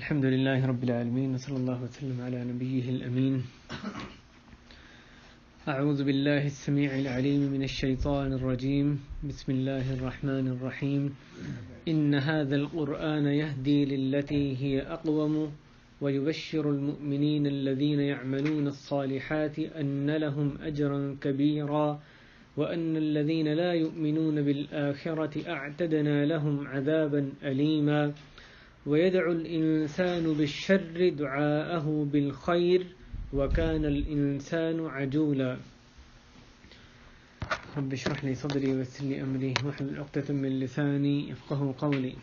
الحمد لله رب العالمين وصلى الله وسلم على نبيه الأمين. أعوذ بالله السميع العليم من الشيطان الرجيم. بسم الله الرحمن الرحيم. إن هذا القرآن يهدي للتي هي أقوم ويبشر المؤمنين الذين يعملون الصالحات أن لهم أجرا كبيرا وأن الذين لا يؤمنون بالآخرة أعتدنا لهم عذابا أليما ويدعو الإنسان بالشر دعاءه بالخير وكان الإنسان عجولا. رب اشرح لي صدري ويسر لي أمري واحلل عقدة من لساني يفقهوا قولي.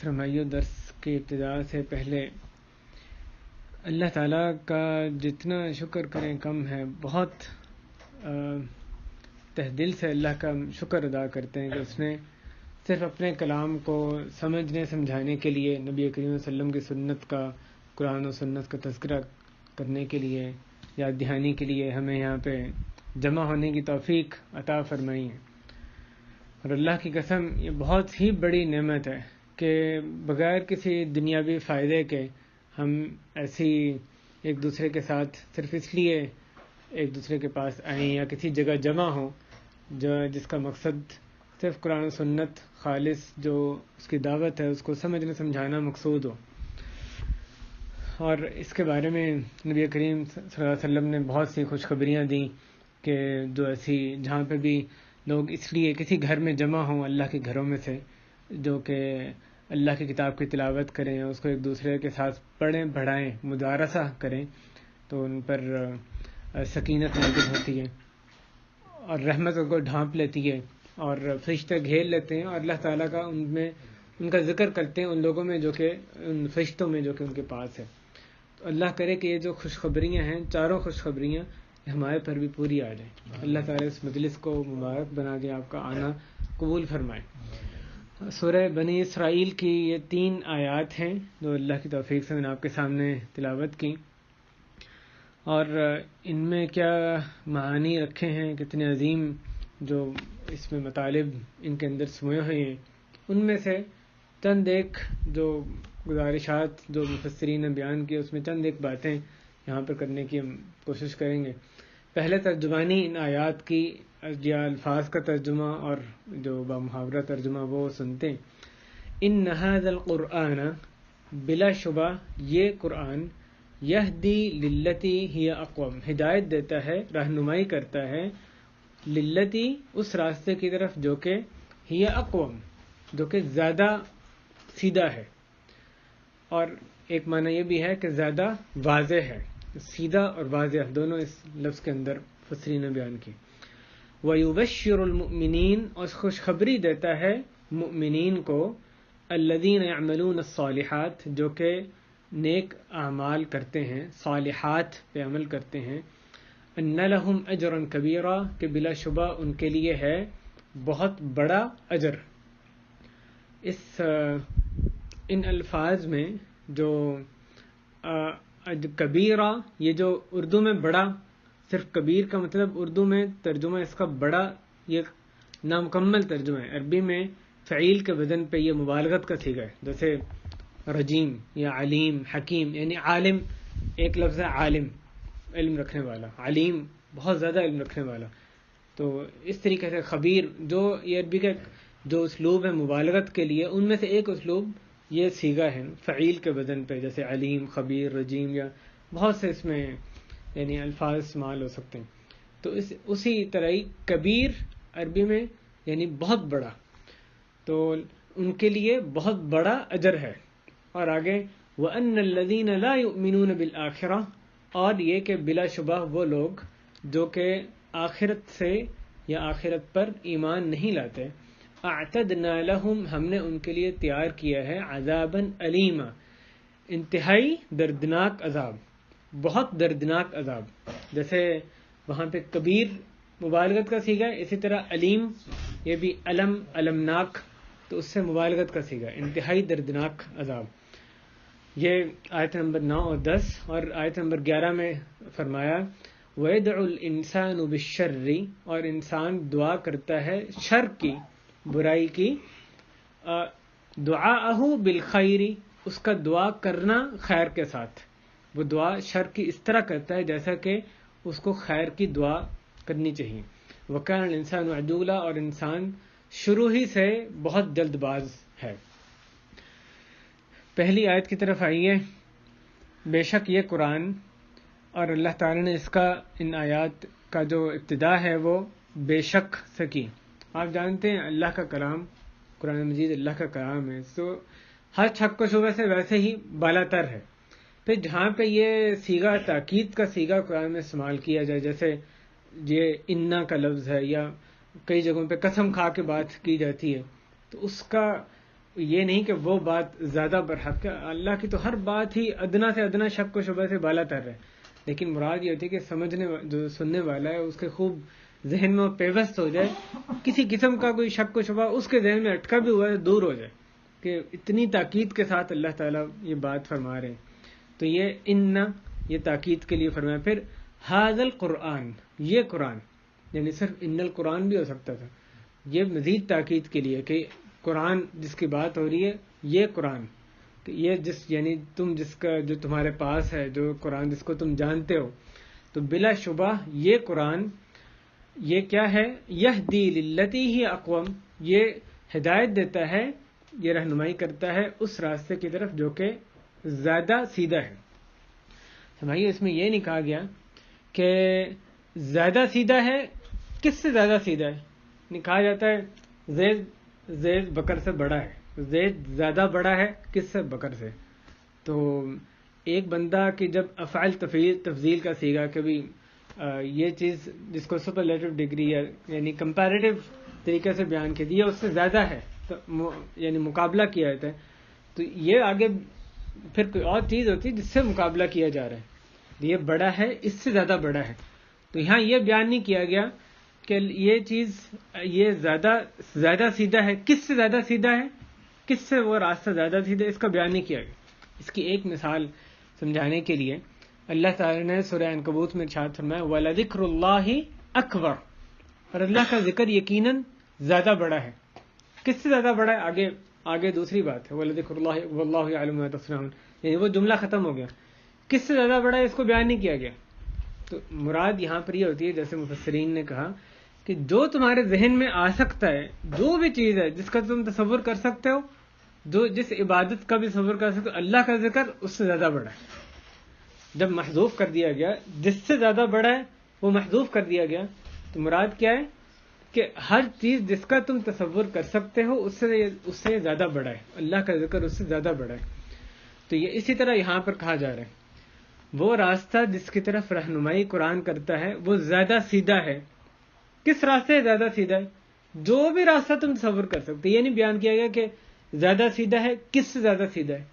فرمائیو درس کی ابتدا سے پہلے اللہ تعالیٰ کا جتنا شکر کریں کم ہے. بہت تہ دل سے اللہ کا شکر ادا کرتے ہیں کہ اس نے صرف اپنے کلام کو سمجھنے سمجھانے کے لیے نبی کریم صلی اللہ علیہ وسلم کی سنت کا قرآن و سنت کا تذکرہ کرنے کے لیے یاد دہانی کے لیے ہمیں یہاں پہ جمع ہونے کی توفیق عطا فرمائی ہے. اور اللہ کی قسم یہ بہت ہی بڑی نعمت ہے کہ بغیر کسی دنیاوی فائدے کے ہم ایسی ایک دوسرے کے ساتھ صرف اس لیے ایک دوسرے کے پاس آئیں یا کسی جگہ جمع ہوں جس کا مقصد صرف قرآن و سنت خالص جو اس کی دعوت ہے اس کو سمجھنا سمجھانا مقصود ہو. اور اس کے بارے میں نبی کریم صلی اللہ علیہ وسلم نے بہت سی خوشخبریاں دیں کہ جو ایسی جہاں پہ بھی لوگ اس لیے کسی گھر میں جمع ہوں اللہ کے گھروں میں سے جو کہ اللہ کی کتاب کی تلاوت کریں اس کو ایک دوسرے کے ساتھ پڑھیں پڑھائیں مدارسہ کریں تو ان پر سکینت نازل ہوتی ہے اور رحمت کو ڈھانپ لیتی ہے اور فرشتے گھیر لیتے ہیں اور اللہ تعالیٰ کا ان کا ذکر کرتے ہیں ان لوگوں میں جو کہ ان فرشتوں میں جو کہ ان کے پاس ہے. تو اللہ کرے کہ یہ جو خوشخبریاں ہیں چاروں خوشخبریاں ہمارے پر بھی پوری آ جائیں. اللہ تعالیٰ اس مجلس کو مبارک بنا دے آپ کا آنا قبول فرمائے. سورہ بنی اسرائیل کی یہ 3 آیات ہیں جو اللہ کی توفیق سے میں نے آپ کے سامنے تلاوت کی اور ان میں کیا معانی رکھے ہیں کتنے عظیم جو اس میں مطالب ان کے اندر سموئے ہوئے ہیں. ان میں سے چند ایک جو گزارشات جو مفسرین نے بیان کی اس میں چند ایک باتیں یہاں پر کرنے کی ہم کوشش کریں گے. پہلے ترجمانی ان آیات کی یا الفاظ کا ترجمہ اور جو بامحاورہ ترجمہ وہ سنتے ہیں. ان ھذا القرآن بلا شبہ یہ قرآن یہدی للتی ہی اقوم ہدایت دیتا ہے رہنمائی کرتا ہے للتی اس راستے کی طرف جو کہ ہی اقوم جو کہ زیادہ سیدھا ہے اور ایک معنی یہ بھی ہے کہ زیادہ واضح ہے. سیدھا اور واضح دونوں اس لفظ کے اندر مفسرین نے بیان کی. وَيُبَشِّرُ الْمُؤْمِنِينَ اور خوشخبری دیتا ہے مؤمنین کو الَّذِينَ يَعْمَلُونَ الصَّالِحَاتِ جو کہ نیک اعمال کرتے ہیں صالحات پہ عمل کرتے ہیں ان لہم اجرا کبیرا کہ بلا شبہ ان کے لیے ہے بہت بڑا اجر. ان الفاظ میں جو کبیرہ یہ جو اردو میں بڑا صرف کبیر کا مطلب اردو میں ترجمہ اس کا بڑا یہ نامکمل ترجمہ ہے. عربی میں فعیل کے وزن پہ یہ مبالغت کا صیغہ ہے جیسے رجیم یا علیم حکیم یعنی عالم ایک لفظ ہے عالم علم رکھنے والا علیم بہت زیادہ علم رکھنے والا. تو اس طریقے سے خبیر جو یہ عربی کا جو اسلوب ہے مبالغت کے لیے ان میں سے ایک اسلوب یہ صیغہ ہے فعیل کے وزن پہ جیسے علیم خبیر رجیم یا بہت سے اس میں یعنی الفاظ استعمال ہو سکتے ہیں. تو اسی طرح ہی کبیر عربی میں یعنی بہت بڑا تو ان کے لیے بہت بڑا اجر ہے. اور آگے وَأَنَّ الَّذِينَ لَا يُؤْمِنُونَ بِالْآخِرَةِ اور یہ کہ بلا شبہ وہ لوگ جو کہ آخرت سے یا آخرت پر ایمان نہیں لاتے اعتدنا لہم ہم نے ان کے لیے تیار کیا ہے عذاباً علیما انتہائی دردناک عذاب بہت دردناک عذاب. جیسے وہاں پہ کبیر مبالغت کا صیغہ ہے اسی طرح علیم یہ بھی المناک تو اس سے مبالغت کا صیغہ انتہائی دردناک عذاب. یہ آیت نمبر 9 اور 10 اور آیت نمبر 11 میں فرمایا وَيَدْعُ الْإِنسَانُ بِالشَّرِّ اور انسان دعا کرتا ہے شر کی برائی کی دعاءہ بالخیر، اس کا دعا کرنا خیر کے ساتھ. وہ دعا شر کی اس طرح کرتا ہے جیسا کہ اس کو خیر کی دعا کرنی چاہیے. وکان الانسان عجولا، اور انسان شروع ہی سے بہت جلد باز ہے. پہلی آیت کی طرف آئیے. بے شک یہ قرآن، اور اللہ تعالیٰ نے اس کا ان آیات کا جو ابتدا ہے وہ بے شک سے کی. آپ جانتے ہیں اللہ کا کلام، قرآن مجید اللہ کا کلام ہے، تو ہر شک و شبہ سے ویسے ہی بالا تر ہے. پھر جہاں پہ یہ سیغہ تاکید کا سیغہ قرآن میں استعمال کیا جائے، جیسے یہ انا کا لفظ ہے، یا کئی جگہوں پہ قسم کھا کے بات کی جاتی ہے، تو اس کا یہ نہیں کہ وہ بات زیادہ برحق ہے. اللہ کی تو ہر بات ہی ادنا سے ادنا شک و شبہ سے بالا تر ہے، لیکن مراد یہ ہوتی ہے کہ سمجھنے جو سننے والا ہے اس کے خوب ذہن میں پیوست ہو جائے، کسی قسم کا کوئی شک و شبہ اس کے ذہن میں اٹکا بھی ہوا ہے دور ہو جائے، کہ اتنی تاکید کے ساتھ اللہ تعالیٰ یہ بات فرما رہے ہیں. تو یہ ان، یہ تاکید کے لیے فرمایا. پھر ھذا القرآن، یہ قرآن، یعنی صرف ان القرآن بھی ہو سکتا تھا. یہ مزید تاکید کے لیے کہ قرآن جس کی بات ہو رہی ہے یہ قرآن، کہ یہ جس یعنی تم جس کا جو تمہارے پاس ہے، جو قرآن جس کو تم جانتے ہو، تو بلا شبہ یہ قرآن یہ کیا ہے؟ یہدی للتی ہی اقوم، یہ ہدایت دیتا ہے، یہ رہنمائی کرتا ہے اس راستے کی طرف جو کہ زیادہ سیدھا ہے. بھائی اس میں یہ نہیں کہا گیا کہ زیادہ سیدھا ہے، کس سے زیادہ سیدھا ہے؟ نہیں کہا جاتا ہے زید بکر سے بڑا ہے، زید زیادہ بڑا ہے کس سے؟ بکر سے. تو ایک بندہ کی جب افعال تفضیل کا سیگا کبھی یہ چیز جس کو سپرلیٹو ڈگری یعنی کمپیریٹیو طریقے سے بیان کی دی ہے، اس سے زیادہ ہے، تو یعنی مقابلہ کیا جاتا ہے. تو یہ آگے پھر کوئی اور چیز ہوتی ہے جس سے مقابلہ کیا جا رہا ہے، یہ بڑا ہے، اس سے زیادہ بڑا ہے. تو یہاں یہ بیان نہیں کیا گیا کہ یہ چیز یہ زیادہ سیدھا ہے، کس سے زیادہ سیدھا ہے، کس سے وہ راستہ زیادہ سیدھا ہے، اس کا بیان نہیں کیا گیا. اس کی ایک مثال سمجھانے کے لیے اللہ تعالی نے سورہ عنکبوت میں ارشاد فرمایا وَلَذِكْرُ اللَّهِ أَكْبَرُ، اور اللہ کا ذکر یقیناً زیادہ بڑا ہے. کس سے زیادہ بڑا ہے؟ آگے دوسری بات ہے وَلَذِكْرُ اللَّهِ وَاللَّهُ يَعْلَمُ مَا تَصْنَعُونَ، یعنی وہ جملہ ختم ہو گیا. کس سے زیادہ بڑا ہے اس کو بیان نہیں کیا گیا. تو مراد یہاں پر یہ ہوتی ہے جیسے مفسرین نے کہا کہ جو تمہارے ذہن میں آ سکتا ہے، جو بھی چیز ہے جس کا تم تصور کر سکتے ہو، جو جس عبادت کا بھی تصور کر سکتے ہو، اللہ کا ذکر اس سے زیادہ بڑا ہے. جب محذوف کر دیا گیا جس سے زیادہ بڑا ہے وہ محذوف کر دیا گیا، تو مراد کیا ہے کہ ہر چیز جس کا تم تصور کر سکتے ہو اس سے زیادہ بڑا ہے، اللہ کا ذکر اس سے زیادہ بڑا ہے. تو یہ اسی طرح یہاں پر کہا جا رہا ہے وہ راستہ جس کی طرف رہنمائی قرآن کرتا ہے وہ زیادہ سیدھا ہے. کس راستے سے زیادہ سیدھا ہے؟ جو بھی راستہ تم تصور کر سکتے. یہ نہیں بیان کیا گیا کہ زیادہ سیدھا ہے، کس سے زیادہ سیدھا ہے.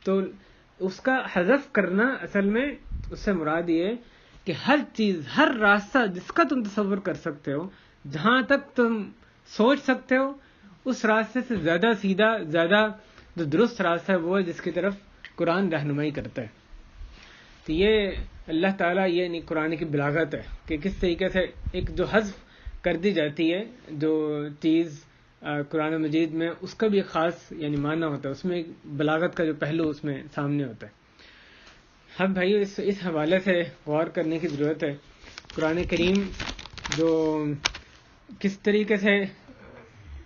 تو اس کا حذف کرنا اصل میں اس سے مراد یہ ہے کہ ہر چیز، ہر راستہ جس کا تم تصور کر سکتے ہو، جہاں تک تم سوچ سکتے ہو، اس راستے سے زیادہ سیدھا، زیادہ جو درست راستہ ہے وہ ہے جس کی طرف قرآن رہنمائی کرتا ہے. تو یہ اللہ تعالیٰ یہ قرآن کی بلاغت ہے کہ کس طریقے سے ایک جو حذف کر دی جاتی ہے جو چیز قرآن مجید میں، اس کا بھی ایک خاص یعنی معنی ہوتا ہے، اس میں ایک بلاغت کا جو پہلو اس میں سامنے ہوتا ہے. ہم بھائی اس حوالے سے غور کرنے کی ضرورت ہے قرآن کریم جو کس طریقے سے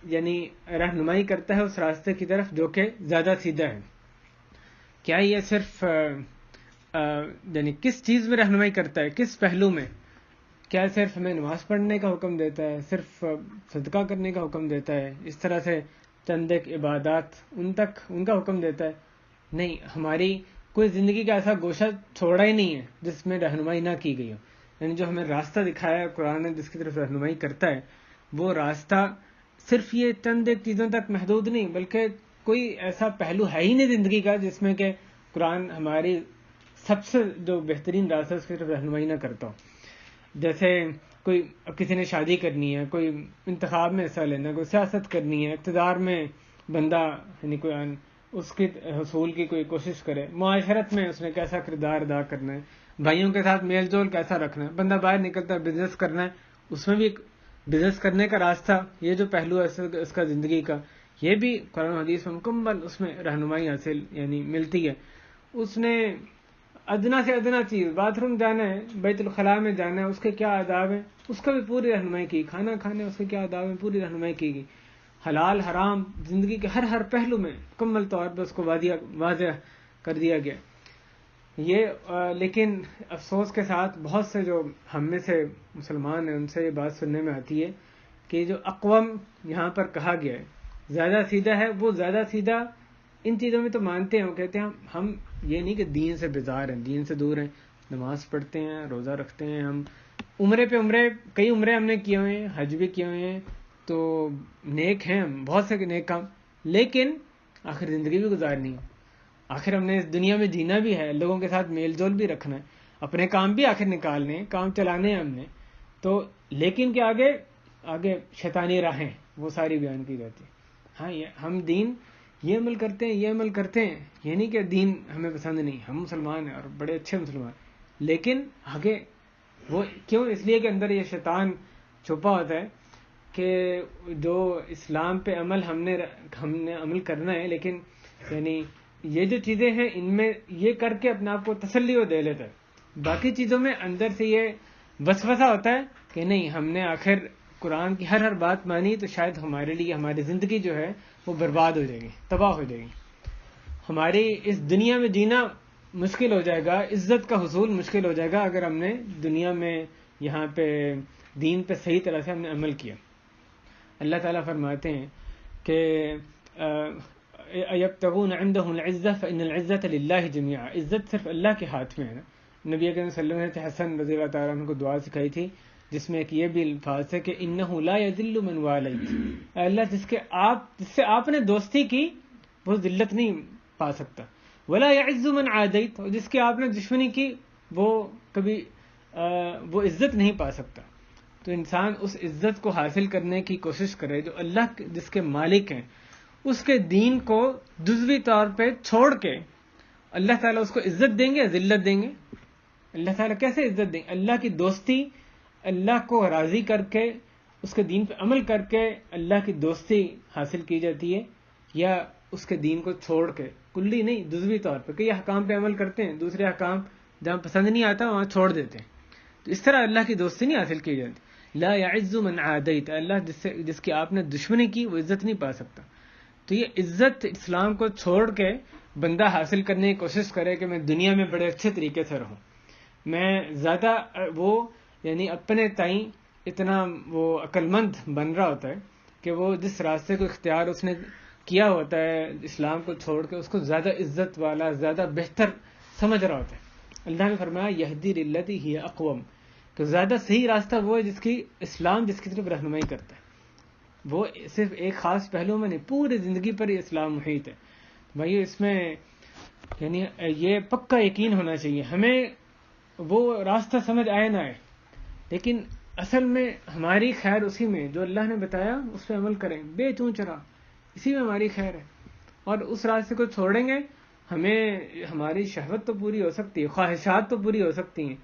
یعنی رہنمائی کرتا ہے اس راستے کی طرف جو کہ زیادہ سیدھا ہے. کیا یہ صرف یعنی کس چیز میں رہنمائی کرتا ہے، کس پہلو میں؟ کیا صرف ہمیں نماز پڑھنے کا حکم دیتا ہے، صرف صدقہ کرنے کا حکم دیتا ہے، اس طرح سے چند ایک عبادات ان کا حکم دیتا ہے؟ نہیں، ہماری کوئی زندگی کا ایسا گوشہ چھوڑا ہی نہیں ہے جس میں رہنمائی نہ کی گئی ہو. یعنی جو ہمیں راستہ دکھایا ہے قرآن نے، جس کی طرف رہنمائی کرتا ہے، وہ راستہ صرف یہ چند ایک چیزوں تک محدود نہیں، بلکہ کوئی ایسا پہلو ہے ہی نہیں زندگی کا جس میں کہ قرآن ہماری سب سے جو بہترین راستہ اس کی طرف رہنمائی نہ کرتا ہو. جیسے کوئی کسی نے شادی کرنی ہے، کوئی انتخاب میں حصہ لینا، کوئی سیاست کرنی ہے، اقتدار میں بندہ یعنی کوئی اس کی حصول کی کوئی کوشش کرے، معاشرت میں اس نے کیسا کردار ادا کرنا ہے، بھائیوں کے ساتھ میل جول کیسا رکھنا ہے، بندہ باہر نکلتا ہے بزنس کرنا ہے، اس میں بھی بزنس کرنے کا راستہ، یہ جو پہلو ہے اس کا زندگی کا، یہ بھی قرآن حدیث میں مکمل اس میں رہنمائی حاصل یعنی ملتی ہے. اس نے ادنا سے ادنا چیز باتھ روم جانا ہے, بیت الخلاء میں جانا ہے, اس کے کیا آداب ہیں اس کا بھی پوری رہنمائی کی. کھانا کھانے اس کے کیا آداب ہیں پوری رہنمائی کی گئی. حلال حرام زندگی کے ہر پہلو میں مکمل طور پر اس کو واضح کر دیا گیا. یہ لیکن افسوس کے ساتھ بہت سے جو ہم میں سے مسلمان ہیں ان سے یہ بات سننے میں آتی ہے کہ جو اقوام یہاں پر کہا گیا ہے زیادہ سیدھا ہے, وہ زیادہ سیدھا ان چیزوں میں تو مانتے ہیں, وہ کہتے ہیں ہم یہ نہیں کہ دین سے بیزار ہیں, دین سے دور ہیں, نماز پڑھتے ہیں, روزہ رکھتے ہیں, ہم عمرے پہ عمرے, کئی عمرے ہم نے کیے ہوئے ہیں, حج بھی کیے ہوئے ہیں, تو نیک ہیں ہم, بہت سے نیک کام, لیکن آخر زندگی بھی گزارنی ہے, آخر ہم نے اس دنیا میں جینا بھی ہے, لوگوں کے ساتھ میل جول بھی رکھنا ہے, اپنے کام بھی آخر نکالنے ہیں, کام چلانے ہیں ہم نے, تو لیکن کہ آگے شیطانی راہیں وہ ساری بیان کی جاتی ہے. ہاں ہم دین یہ عمل کرتے ہیں, یہ عمل کرتے ہیں, یہ نہیں کہ دین ہمیں پسند نہیں, ہم مسلمان ہیں اور بڑے اچھے مسلمان, لیکن آگے وہ کیوں, اس لیے کہ اندر یہ شیطان چھپا ہوتا ہے کہ جو اسلام پہ عمل ہم نے عمل کرنا ہے, لیکن یعنی یہ جو چیزیں ہیں ان میں یہ کر کے اپنے آپ کو تسلی وہ دے لیتا ہے, باقی چیزوں میں اندر سے یہ وسوسہ ہوتا ہے کہ نہیں ہم نے آخر قرآن کی ہر بات مانی تو شاید ہمارے لیے ہماری زندگی جو ہے وہ برباد ہو جائے گی, تباہ ہو جائے گی, ہماری اس دنیا میں جینا مشکل ہو جائے گا, عزت کا حصول مشکل ہو جائے گا اگر ہم نے دنیا میں یہاں پہ دین پہ صحیح طرح سے ہم نے عمل کیا. اللہ تعالیٰ فرماتے ہیں کہ یبتغون عندهم العزة فإن العزة لله جميعا, عزت صرف اللہ کے ہاتھ میں ہے. نبی اکرم صلی اللہ علیہ وسلم نے حسن رضی اللہ تعالیٰ عنہ کو دعا سکھائی تھی جس میں ایک یہ بھی الفاظ ہے کہ انہ لا یذل من والیت, اللہ جس سے آپ نے دوستی کی وہ ذلت نہیں پا سکتا, ولا یعز من عادیت, اور جس کی آپ نے دشمنی کی وہ کبھی وہ عزت نہیں پا سکتا. تو انسان اس عزت کو حاصل کرنے کی کوشش کرے جو اللہ جس کے مالک ہیں, اس کے دین کو جزوی طور پہ چھوڑ کے اللہ تعالیٰ اس کو عزت دیں گے یا ذلت دیں گے؟ اللہ تعالیٰ کیسے عزت دیں گے؟ اللہ کی دوستی, اللہ کو راضی کر کے اس کے دین پہ عمل کر کے اللہ کی دوستی حاصل کی جاتی ہے, یا اس کے دین کو چھوڑ کے, کلی نہیں جزوی طور پہ کئی احکام پہ عمل کرتے ہیں, دوسرے احکام جہاں پسند نہیں آتا وہاں چھوڑ دیتے ہیں, تو اس طرح اللہ کی دوستی نہیں حاصل کی جاتی. لا یعز من عادیت, اللہ جس کی آپ نے دشمنی کی وہ عزت نہیں پا سکتا. تو یہ عزت اسلام کو چھوڑ کے بندہ حاصل کرنے کی کوشش کرے کہ میں دنیا میں بڑے اچھے طریقے سے رہوں, میں زیادہ وہ یعنی اپنے تئیں اتنا وہ عقل مند بن رہا ہوتا ہے کہ وہ جس راستے کو اختیار اس نے کیا ہوتا ہے اسلام کو چھوڑ کے اس کو زیادہ عزت والا, زیادہ بہتر سمجھ رہا ہوتا ہے. اللہ نے فرمایا یہدی للتی ہی اقوم, کہ زیادہ صحیح راستہ وہ ہے جس کی اسلام جس کی طرف رہنمائی کرتا ہے, وہ صرف ایک خاص پہلو میں نہیں, پوری زندگی پر یہ اسلام محیط ہے. بھائی اس میں یعنی یہ پکا یقین ہونا چاہیے, ہمیں وہ راستہ سمجھ آئے نہ آئے, لیکن اصل میں ہماری خیر اسی میں جو اللہ نے بتایا اس پہ عمل کریں بے چوں چرا, اسی میں ہماری خیر ہے. اور اس راستے کو چھوڑیں گے ہمیں ہماری شہوت تو پوری ہو سکتی ہے, خواہشات تو پوری ہو سکتی ہیں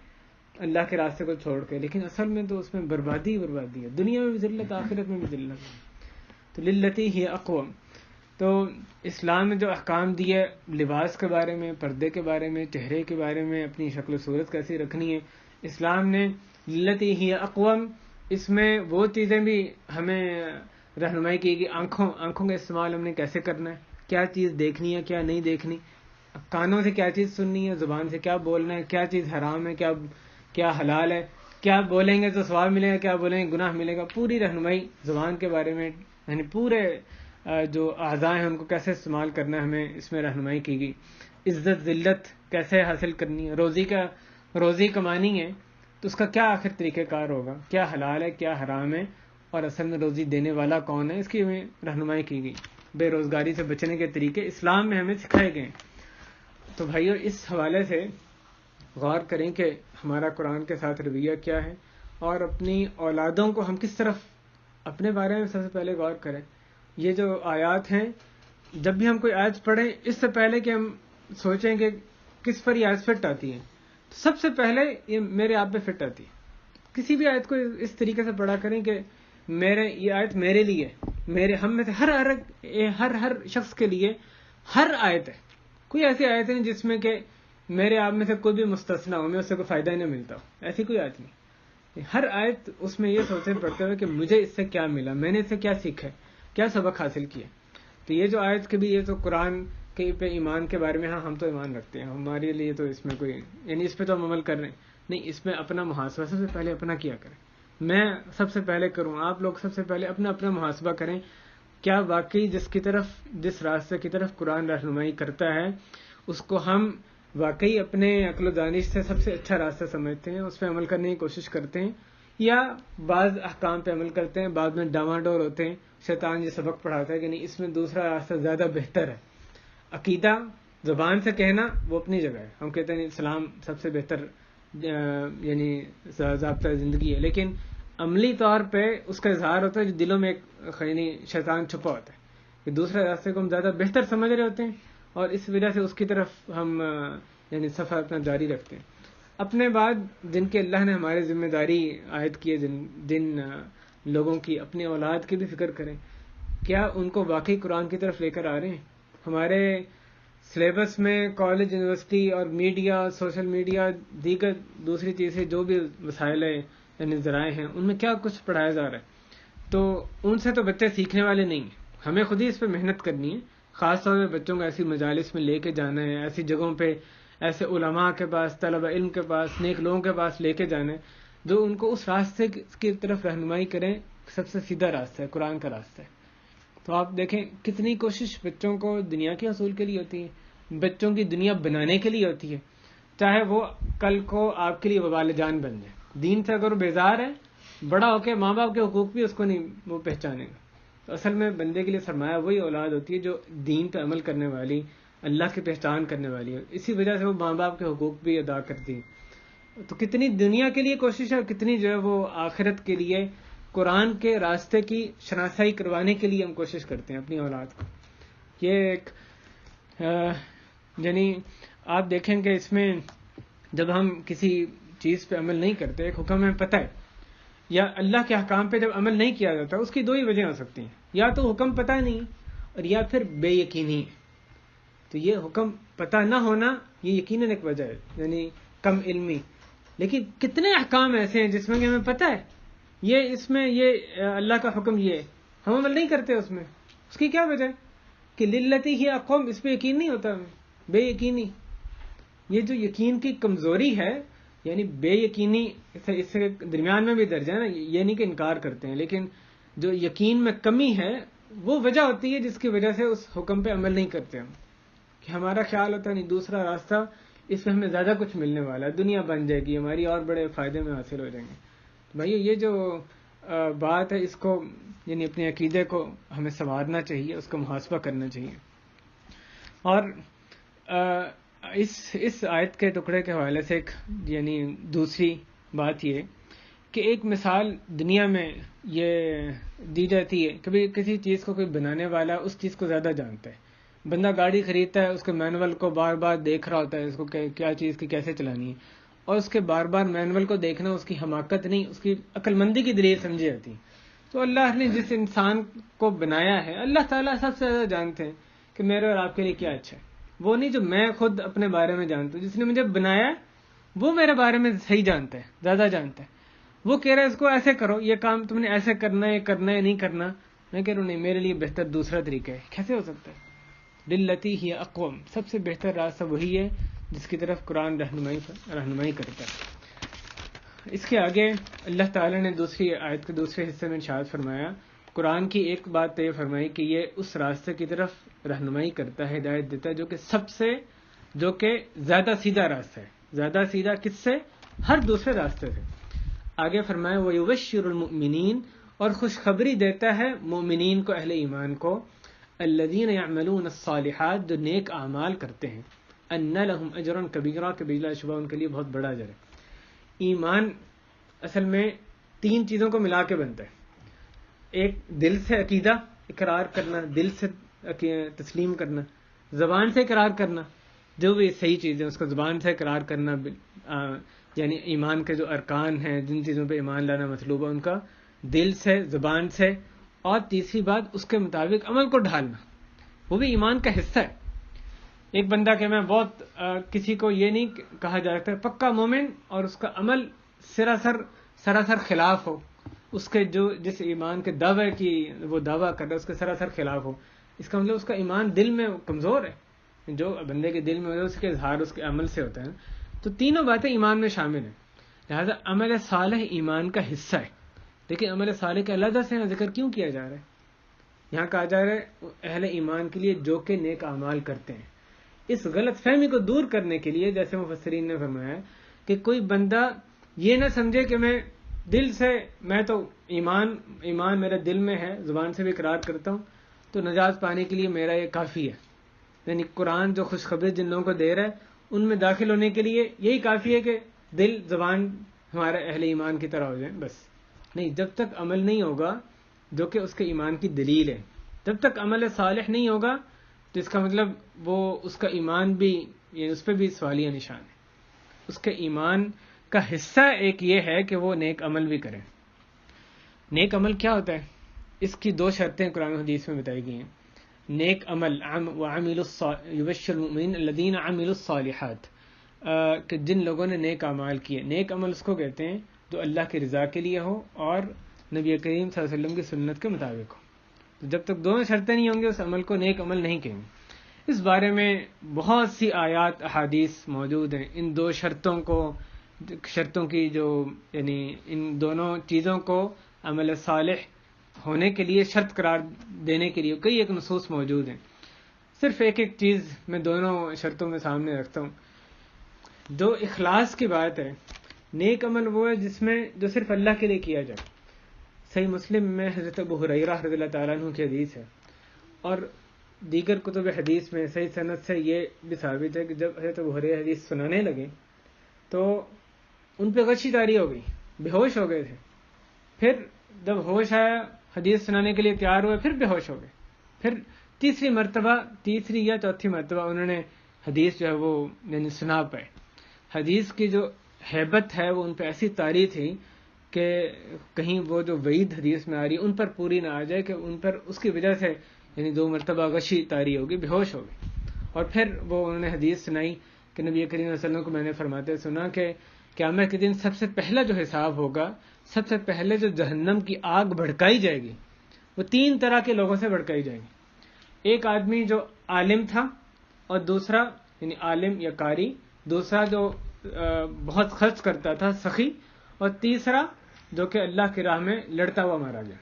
اللہ کے راستے کو چھوڑ کے, لیکن اصل میں تو اس میں بربادی ہے, دنیا میں بھی ذلت, آخرت میں بھی ذلت. تو للتی ہی اقوم, تو اسلام نے جو احکام دیے لباس کے بارے میں, پردے کے بارے میں, چہرے کے بارے میں, اپنی شکل و صورت کیسی رکھنی ہے, اسلام نے للتی ہی اقوم اس میں وہ چیزیں بھی ہمیں رہنمائی کی کہ آنکھوں کا استعمال ہم نے کیسے کرنا ہے, کیا چیز دیکھنی ہے کیا نہیں دیکھنی, کانوں سے کیا چیز سننی ہے, زبان سے کیا بولنا ہے, کیا چیز حرام ہے کیا حلال ہے, کیا بولیں گے تو ثواب ملے گا, کیا بولیں گے گناہ ملے گا. پوری رہنمائی زبان کے بارے میں, یعنی پورے جو اعضاء ہیں ان کو کیسے استعمال کرنا ہے ہمیں اس میں رہنمائی کی گئی. عزت ذلت کیسے حاصل کرنی ہے, روزی کمانی ہے تو اس کا کیا آخر طریقہ کار ہوگا, کیا حلال ہے کیا حرام ہے, اور اصل میں روزی دینے والا کون ہے, اس کی ہمیں رہنمائی کی گئی. بے روزگاری سے بچنے کے طریقے اسلام میں ہمیں سکھائے گئے. تو بھائیو اس حوالے سے غور کریں کہ ہمارا قرآن کے ساتھ رویہ کیا ہے, اور اپنی اولادوں کو ہم کس طرف اپنے بارے میں سب سے پہلے غور کریں. یہ جو آیات ہیں, جب بھی ہم کوئی آیت پڑھیں اس سے پہلے کہ ہم سوچیں کہ کس پر یہ آیت فٹ آتی ہے, تو سب سے پہلے یہ میرے آپ پہ فٹ آتی ہے. کسی بھی آیت کو اس طریقے سے پڑھا کریں کہ یہ آیت میرے لیے, میرے ہم میں سے ہر شخص کے لیے ہر آیت ہے. کوئی ایسی آیت نہیں جس میں کہ میرے آپ میں سے کوئی بھی مستثنا ہو، میں اس سے کوئی فائدہ ہی نہیں ملتا ہو. ایسی کوئی آیت نہیں. ہر آیت اس میں یہ سوچنے پڑتے ہوئے کہ مجھے اس سے کیا ملا، میں نے اس سے کیا سیکھا، کیا سبق حاصل کیا. تو یہ جو آیت کے بھی، یہ تو قرآن کے پہ ایمان کے بارے میں، ہاں ہم تو ایمان رکھتے ہیں، ہمارے لیے تو اس میں کوئی، یعنی اس پہ تو ہم عمل کر رہے ہیں نہیں. اس میں اپنا محاسبہ سب سے پہلے اپنا کیا کریں. میں سب سے پہلے کروں، آپ لوگ سب سے پہلے اپنا محاسبہ کریں. کیا واقعی جس راستے کی طرف قرآن رہنمائی کرتا ہے اس کو ہم واقعی اپنے عقل و دانش سے سب سے اچھا راستہ سمجھتے ہیں، اس پہ عمل کرنے کی کوشش کرتے ہیں، یا بعض احکام پہ عمل کرتے ہیں، بعد میں ڈاواڈول ہوتے ہیں. شیطان یہ سبق پڑھاتا ہے کہ نہیں، اس میں دوسرا راستہ زیادہ بہتر ہے. عقیدہ زبان سے کہنا وہ اپنی جگہ ہے، ہم کہتے ہیں اسلام سب سے بہتر یعنی ضابطہ زندگی ہے، لیکن عملی طور پہ اس کا اظہار ہوتا ہے جو دلوں میں ایک یعنی شیطان چھپا ہوتا ہے کہ دوسرے راستے کو ہم زیادہ بہتر سمجھ رہے ہوتے ہیں، اور اس وجہ سے اس کی طرف ہم یعنی سفر اپنا جاری رکھتے ہیں. اپنے بعد جن کے اللہ نے ہمارے ذمہ داری عائد کی ہے، جن لوگوں کی اپنی اولاد کی بھی فکر کریں. کیا ان کو واقعی قرآن کی طرف لے کر آ رہے ہیں؟ ہمارے سلیبس میں کالج، یونیورسٹی اور میڈیا، سوشل میڈیا، دیگر دوسری چیزیں جو بھی وسائل یعنی ذرائع ہیں، ان میں کیا کچھ پڑھایا جا رہا ہے؟ تو ان سے تو بچے سیکھنے والے نہیں ہیں. ہمیں خود ہی اس پہ محنت کرنی ہے. خاص طور پہ بچوں کو ایسی مجالس میں لے کے جانا ہے، ایسی جگہوں پہ، ایسے علماء کے پاس، طلبہ علم کے پاس، نیک لوگوں کے پاس لے کے جانا ہے جو ان کو اس راستے کی طرف رہنمائی کریں. سب سے سیدھا راستہ ہے، قرآن کا راستہ ہے. تو آپ دیکھیں کتنی کوشش بچوں کو دنیا کے حصول کے لیے ہوتی ہے، بچوں کی دنیا بنانے کے لیے ہوتی ہے، چاہے وہ کل کو آپ کے لیے وبال جان بن جائے. دین سے اگر وہ بیزار ہے، بڑا ہو کے ماں باپ کے حقوق بھی اس کو نہیں وہ پہچانے گا. تو اصل میں بندے کے لیے سرمایہ وہی اولاد ہوتی ہے جو دین پہ عمل کرنے والی، اللہ کی پہچان کرنے والی ہے. اسی وجہ سے وہ ماں باپ کے حقوق بھی ادا کرتی ہے. تو کتنی دنیا کے لیے کوشش ہے اور کتنی جو ہے وہ آخرت کے لیے قرآن کے راستے کی شناسائی کروانے کے لیے ہم کوشش کرتے ہیں اپنی اولاد کو. یہ ایک یعنی آپ دیکھیں کہ اس میں جب ہم کسی چیز پہ عمل نہیں کرتے، ایک حکم ہمیں پتہ ہے، یا اللہ کے احکام پہ جب عمل نہیں کیا جاتا، اس کی دو ہی وجہ ہو سکتی ہیں. یا تو حکم پتہ نہیں اور یا پھر بے یقینی ہے. تو یہ حکم پتہ نہ ہونا یہ یقیناً ایک وجہ ہے، یعنی کم علمی. لیکن کتنے احکام ایسے ہیں جس میں کہ ہمیں پتہ ہے اس میں یہ اللہ کا حکم یہ ہے، ہم عمل نہیں کرتے اس میں. اس کی کیا وجہ ہے؟ کہ للتی ہی اقوم، اس پہ یقین نہیں ہوتا ہمیں، بے یقینی. یہ جو یقین کی کمزوری ہے، یعنی بے یقینی، اس سے درمیان میں بھی درجہ ہے نا. یہ نہیں کہ انکار کرتے ہیں، لیکن جو یقین میں کمی ہے وہ وجہ ہوتی ہے جس کی وجہ سے اس حکم پہ عمل نہیں کرتے ہم. کہ ہمارا خیال ہوتا ہے نہیں، دوسرا راستہ، اس میں ہمیں زیادہ کچھ ملنے والا ہے، دنیا بن جائے گی ہماری، اور بڑے فائدے میں حاصل ہو جائیں گے. بھائی یہ جو بات ہے، اس کو یعنی اپنے عقیدے کو ہمیں سنوارنا چاہیے، اس کو محاسبہ کرنا چاہیے. اور اس آیت کے ٹکڑے کے حوالے سے ایک یعنی دوسری بات یہ کہ ایک مثال دنیا میں یہ دی جاتی ہے. کبھی کسی چیز کو کوئی بنانے والا اس چیز کو زیادہ جانتا ہے. بندہ گاڑی خریدتا ہے، اس کے مینول کو بار بار دیکھ رہا ہوتا ہے، اس کو کیا چیز کی کیسے چلانی ہے، اور اس کے بار بار مینول کو دیکھنا اس کی حماقت نہیں، اس کی عقل مندی کی دلیل سمجھی جاتی. تو اللہ نے جس انسان کو بنایا ہے، اللہ تعالیٰ سب سے زیادہ جانتے ہیں کہ میرے اور آپ کے لیے کیا اچھا ہے. وہ نہیں جو میں خود اپنے بارے میں جانتا ہوں، جس نے مجھے بنایا وہ میرے بارے میں صحیح جانتا ہے، زیادہ جانتا ہے. وہ کہہ رہا ہے اس کو ایسے کرو، یہ کام تم نے ایسے کرنا ہے، یہ کرنا ہے نہیں کرنا. میں کہہ رہا ہوں نہیں، میرے لیے بہتر دوسرا طریقہ ہے. کیسے ہو سکتا ہے؟ للتی ہی اقوم، سب سے بہتر راستہ وہی ہے جس کی طرف قرآن رہنمائی کرتا ہے. اس کے آگے اللہ تعالیٰ نے دوسری آیت کے دوسرے حصے میں ارشاد فرمایا، قرآن کی ایک بات تو یہ فرمائی کہ یہ اس راستے کی طرف رہنمائی کرتا ہے، ہدایت دیتا ہے جو کہ زیادہ سیدھا راستہ ہے. زیادہ سیدھا کس سے؟ ہر دوسرے راستے سے. آگے فرمایا وَيُبَشِّرُ الْمُؤْمِنِينَ، اور خوشخبری دیتا ہے مومنین کو، اہل ایمان کو، الَّذِينَ يَعْمَلُونَ الصَّالِحَاتِ، جو نیک اعمال کرتے ہیں، أَنَّ لَهُمْ أَجْرًا كَبِيرًا، کہ بلا شبہ ان کے لیے بہت بڑا اجر ہے. ایمان اصل میں تین چیزوں کو ملا کے بنتا ہے. ایک دل سے عقیدہ اقرار کرنا، دل سے تسلیم کرنا، زبان سے اقرار کرنا، جو بھی صحیح چیزیں اس کو زبان سے اقرار کرنا، یعنی ایمان کے جو ارکان ہیں، جن چیزوں پہ ایمان لانا مطلوب ہے، ان کا دل سے، زبان سے اور تیسری بات اس کے مطابق عمل کو ڈھالنا، وہ بھی ایمان کا حصہ ہے. ایک بندہ کہ میں بہت کسی کو یہ نہیں کہا جا سکتا پکا مومن اور اس کا عمل سراسر خلاف ہو، اس کے جو جس ایمان کے دعوے کی وہ دعویٰ کر رہا ہے اس کے سراسر خلاف ہو. اس کا مطلب اس کا ایمان دل میں کمزور ہے. جو بندے کے دل میں ہوتا ہے اس کے اظہار اس کے عمل سے ہوتا ہے. تو تینوں باتیں ایمان میں شامل ہیں. لہذا عمل صالح ایمان کا حصہ ہے. لیکن عمل صالح کے علیحدہ سے ذکر کیوں کیا جا رہا ہے؟ یہاں کہا جا رہا ہے اہل ایمان کے لیے جو کہ نیک اعمال کرتے ہیں. اس غلط فہمی کو دور کرنے کے لیے جیسے مفسرین نے فرمایا کہ کوئی بندہ یہ نہ سمجھے کہ میں دل سے میں تو ایمان میرے دل میں ہے، زبان سے بھی اقرار کرتا ہوں، تو نجات پانے کے لیے میرا یہ کافی ہے. یعنی قرآن جو خوشخبری جن لوگوں کو دے رہا ہے ان میں داخل ہونے کے لیے یہی کافی ہے کہ دل زبان ہمارا اہل ایمان کی طرح ہو جائیں بس. نہیں، جب تک عمل نہیں ہوگا جو کہ اس کے ایمان کی دلیل ہے، جب تک عمل صالح نہیں ہوگا تو اس کا مطلب وہ اس کا ایمان بھی یعنی اس پہ بھی سوالیہ نشان ہے. اس کے ایمان کا حصہ ایک یہ ہے کہ وہ نیک عمل بھی کریں. نیک عمل کیا ہوتا ہے؟ اس کی 2 شرطیں قرآن و حدیث میں بتائی گئی ہیں. نیک عمل یبشر المؤمنین الذین عملوا الصالحات، کہ جن لوگوں نے نیک اعمال کیے. نیک عمل اس کو کہتے ہیں جو اللہ کی رضا کے لیے ہو اور نبی کریم صلی اللہ علیہ وسلم کی سنت کے مطابق ہو. تو جب تک دونوں شرطیں نہیں ہوں گے اس عمل کو نیک عمل نہیں کہیں گے. اس بارے میں بہت سی آیات احادیث موجود ہیں. ان 2 شرطوں کی جو یعنی ان دونوں چیزوں کو عمل صالح ہونے کے لیے شرط قرار دینے کے لیے کئی ایک نصوص موجود ہیں. صرف ایک چیز میں دونوں شرطوں میں سامنے رکھتا ہوں. جو اخلاص کی بات ہے، نیک عمل وہ ہے جس میں جو صرف اللہ کے لیے کیا جائے. صحیح مسلم میں حضرت ابو ہریرہ رضی اللہ تعالیٰ عنہ کی حدیث ہے، اور دیگر کتب حدیث میں صحیح سند سے یہ بھی ثابت ہے کہ جب حضرت ابو ہریرہ حدیث سنانے لگے تو ان پہ غشی طاری ہو گئی، بے ہوش ہو گئے تھے. پھر جب ہوش آیا حدیث سنانے کے لیے تیار ہوئے پھر بے ہوش ہو گئے. پھر تیسری یا چوتھی مرتبہ انہوں نے حدیث جو ہے وہ یعنی سنا پائے. حدیث کی جو ہیبت ہے وہ ان پہ ایسی طاری تھی کہ کہیں وہ جو وعید حدیث میں آ رہی ان پر پوری نہ آ جائے کہ ان پر اس کی وجہ سے یعنی 2 مرتبہ غشی طاری ہوگی، بے ہوش ہو گئی. اور پھر وہ انہوں نے حدیث سنائی کہ نبی کریم صلی اللہ علیہ وسلم کو میں نے فرماتے سنا کہ قیامت کے دن سب سے پہلا جو حساب ہوگا، سب سے پہلے جو جہنم کی آگ بھڑکائی جائے گی وہ 3 طرح کے لوگوں سے بھڑکائی جائے گی. ایک آدمی جو عالم تھا، اور دوسرا یعنی عالم یا قاری، دوسرا جو بہت خرچ کرتا تھا سخی، اور تیسرا جو کہ اللہ کی راہ میں لڑتا ہوا مارا گیا.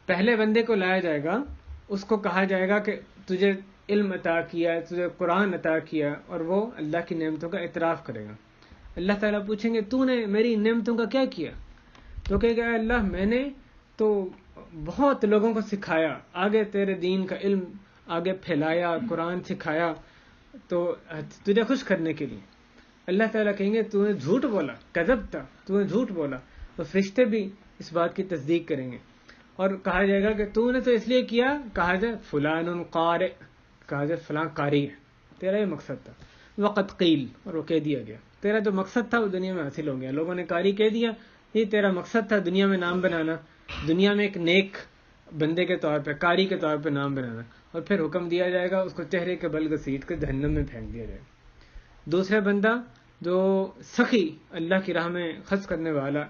پہلے بندے کو لایا جائے گا، اس کو کہا جائے گا کہ تجھے علم عطا کیا، تجھے قرآن عطا کیا، اور وہ اللہ کی نعمتوں کا اعتراف کرے گا. اللہ تعالیٰ پوچھیں گے تو نے میری نعمتوں کا کیا کیا؟ تو کہے گا اللہ میں نے تو بہت لوگوں کو سکھایا، آگے تیرے دین کا علم آگے پھیلایا، قرآن سکھایا تو تجھے خوش کرنے کے لیے. اللہ تعالیٰ کہیں گے تو نے جھوٹ بولا، کذبت، تو نے جھوٹ بولا. تو فرشتے بھی اس بات کی تصدیق کریں گے اور کہا جائے گا کہ تو نے تو اس لیے کیا، کہا جائے فلان قارئ، کہا جائے فلاں قاری ہے، تیرا یہ مقصد تھا. وقت قیل، اور وہ کہہ دیا گیا تیرا جو مقصد تھا وہ دنیا میں حاصل ہو گیا. لوگوں نے قاری کہہ دیا، یہ تیرا مقصد تھا دنیا میں نام بنانا، دنیا میں ایک نیک بندے کے طور پہ، قاری کے طور پہ نام بنانا. اور پھر حکم دیا جائے گا اس کو چہرے کے بل گھسیٹ کے جہنم میں پھینک دیا جائے گا. دوسرا بندہ جو سخی، اللہ کی راہ میں خرچ کرنے والا،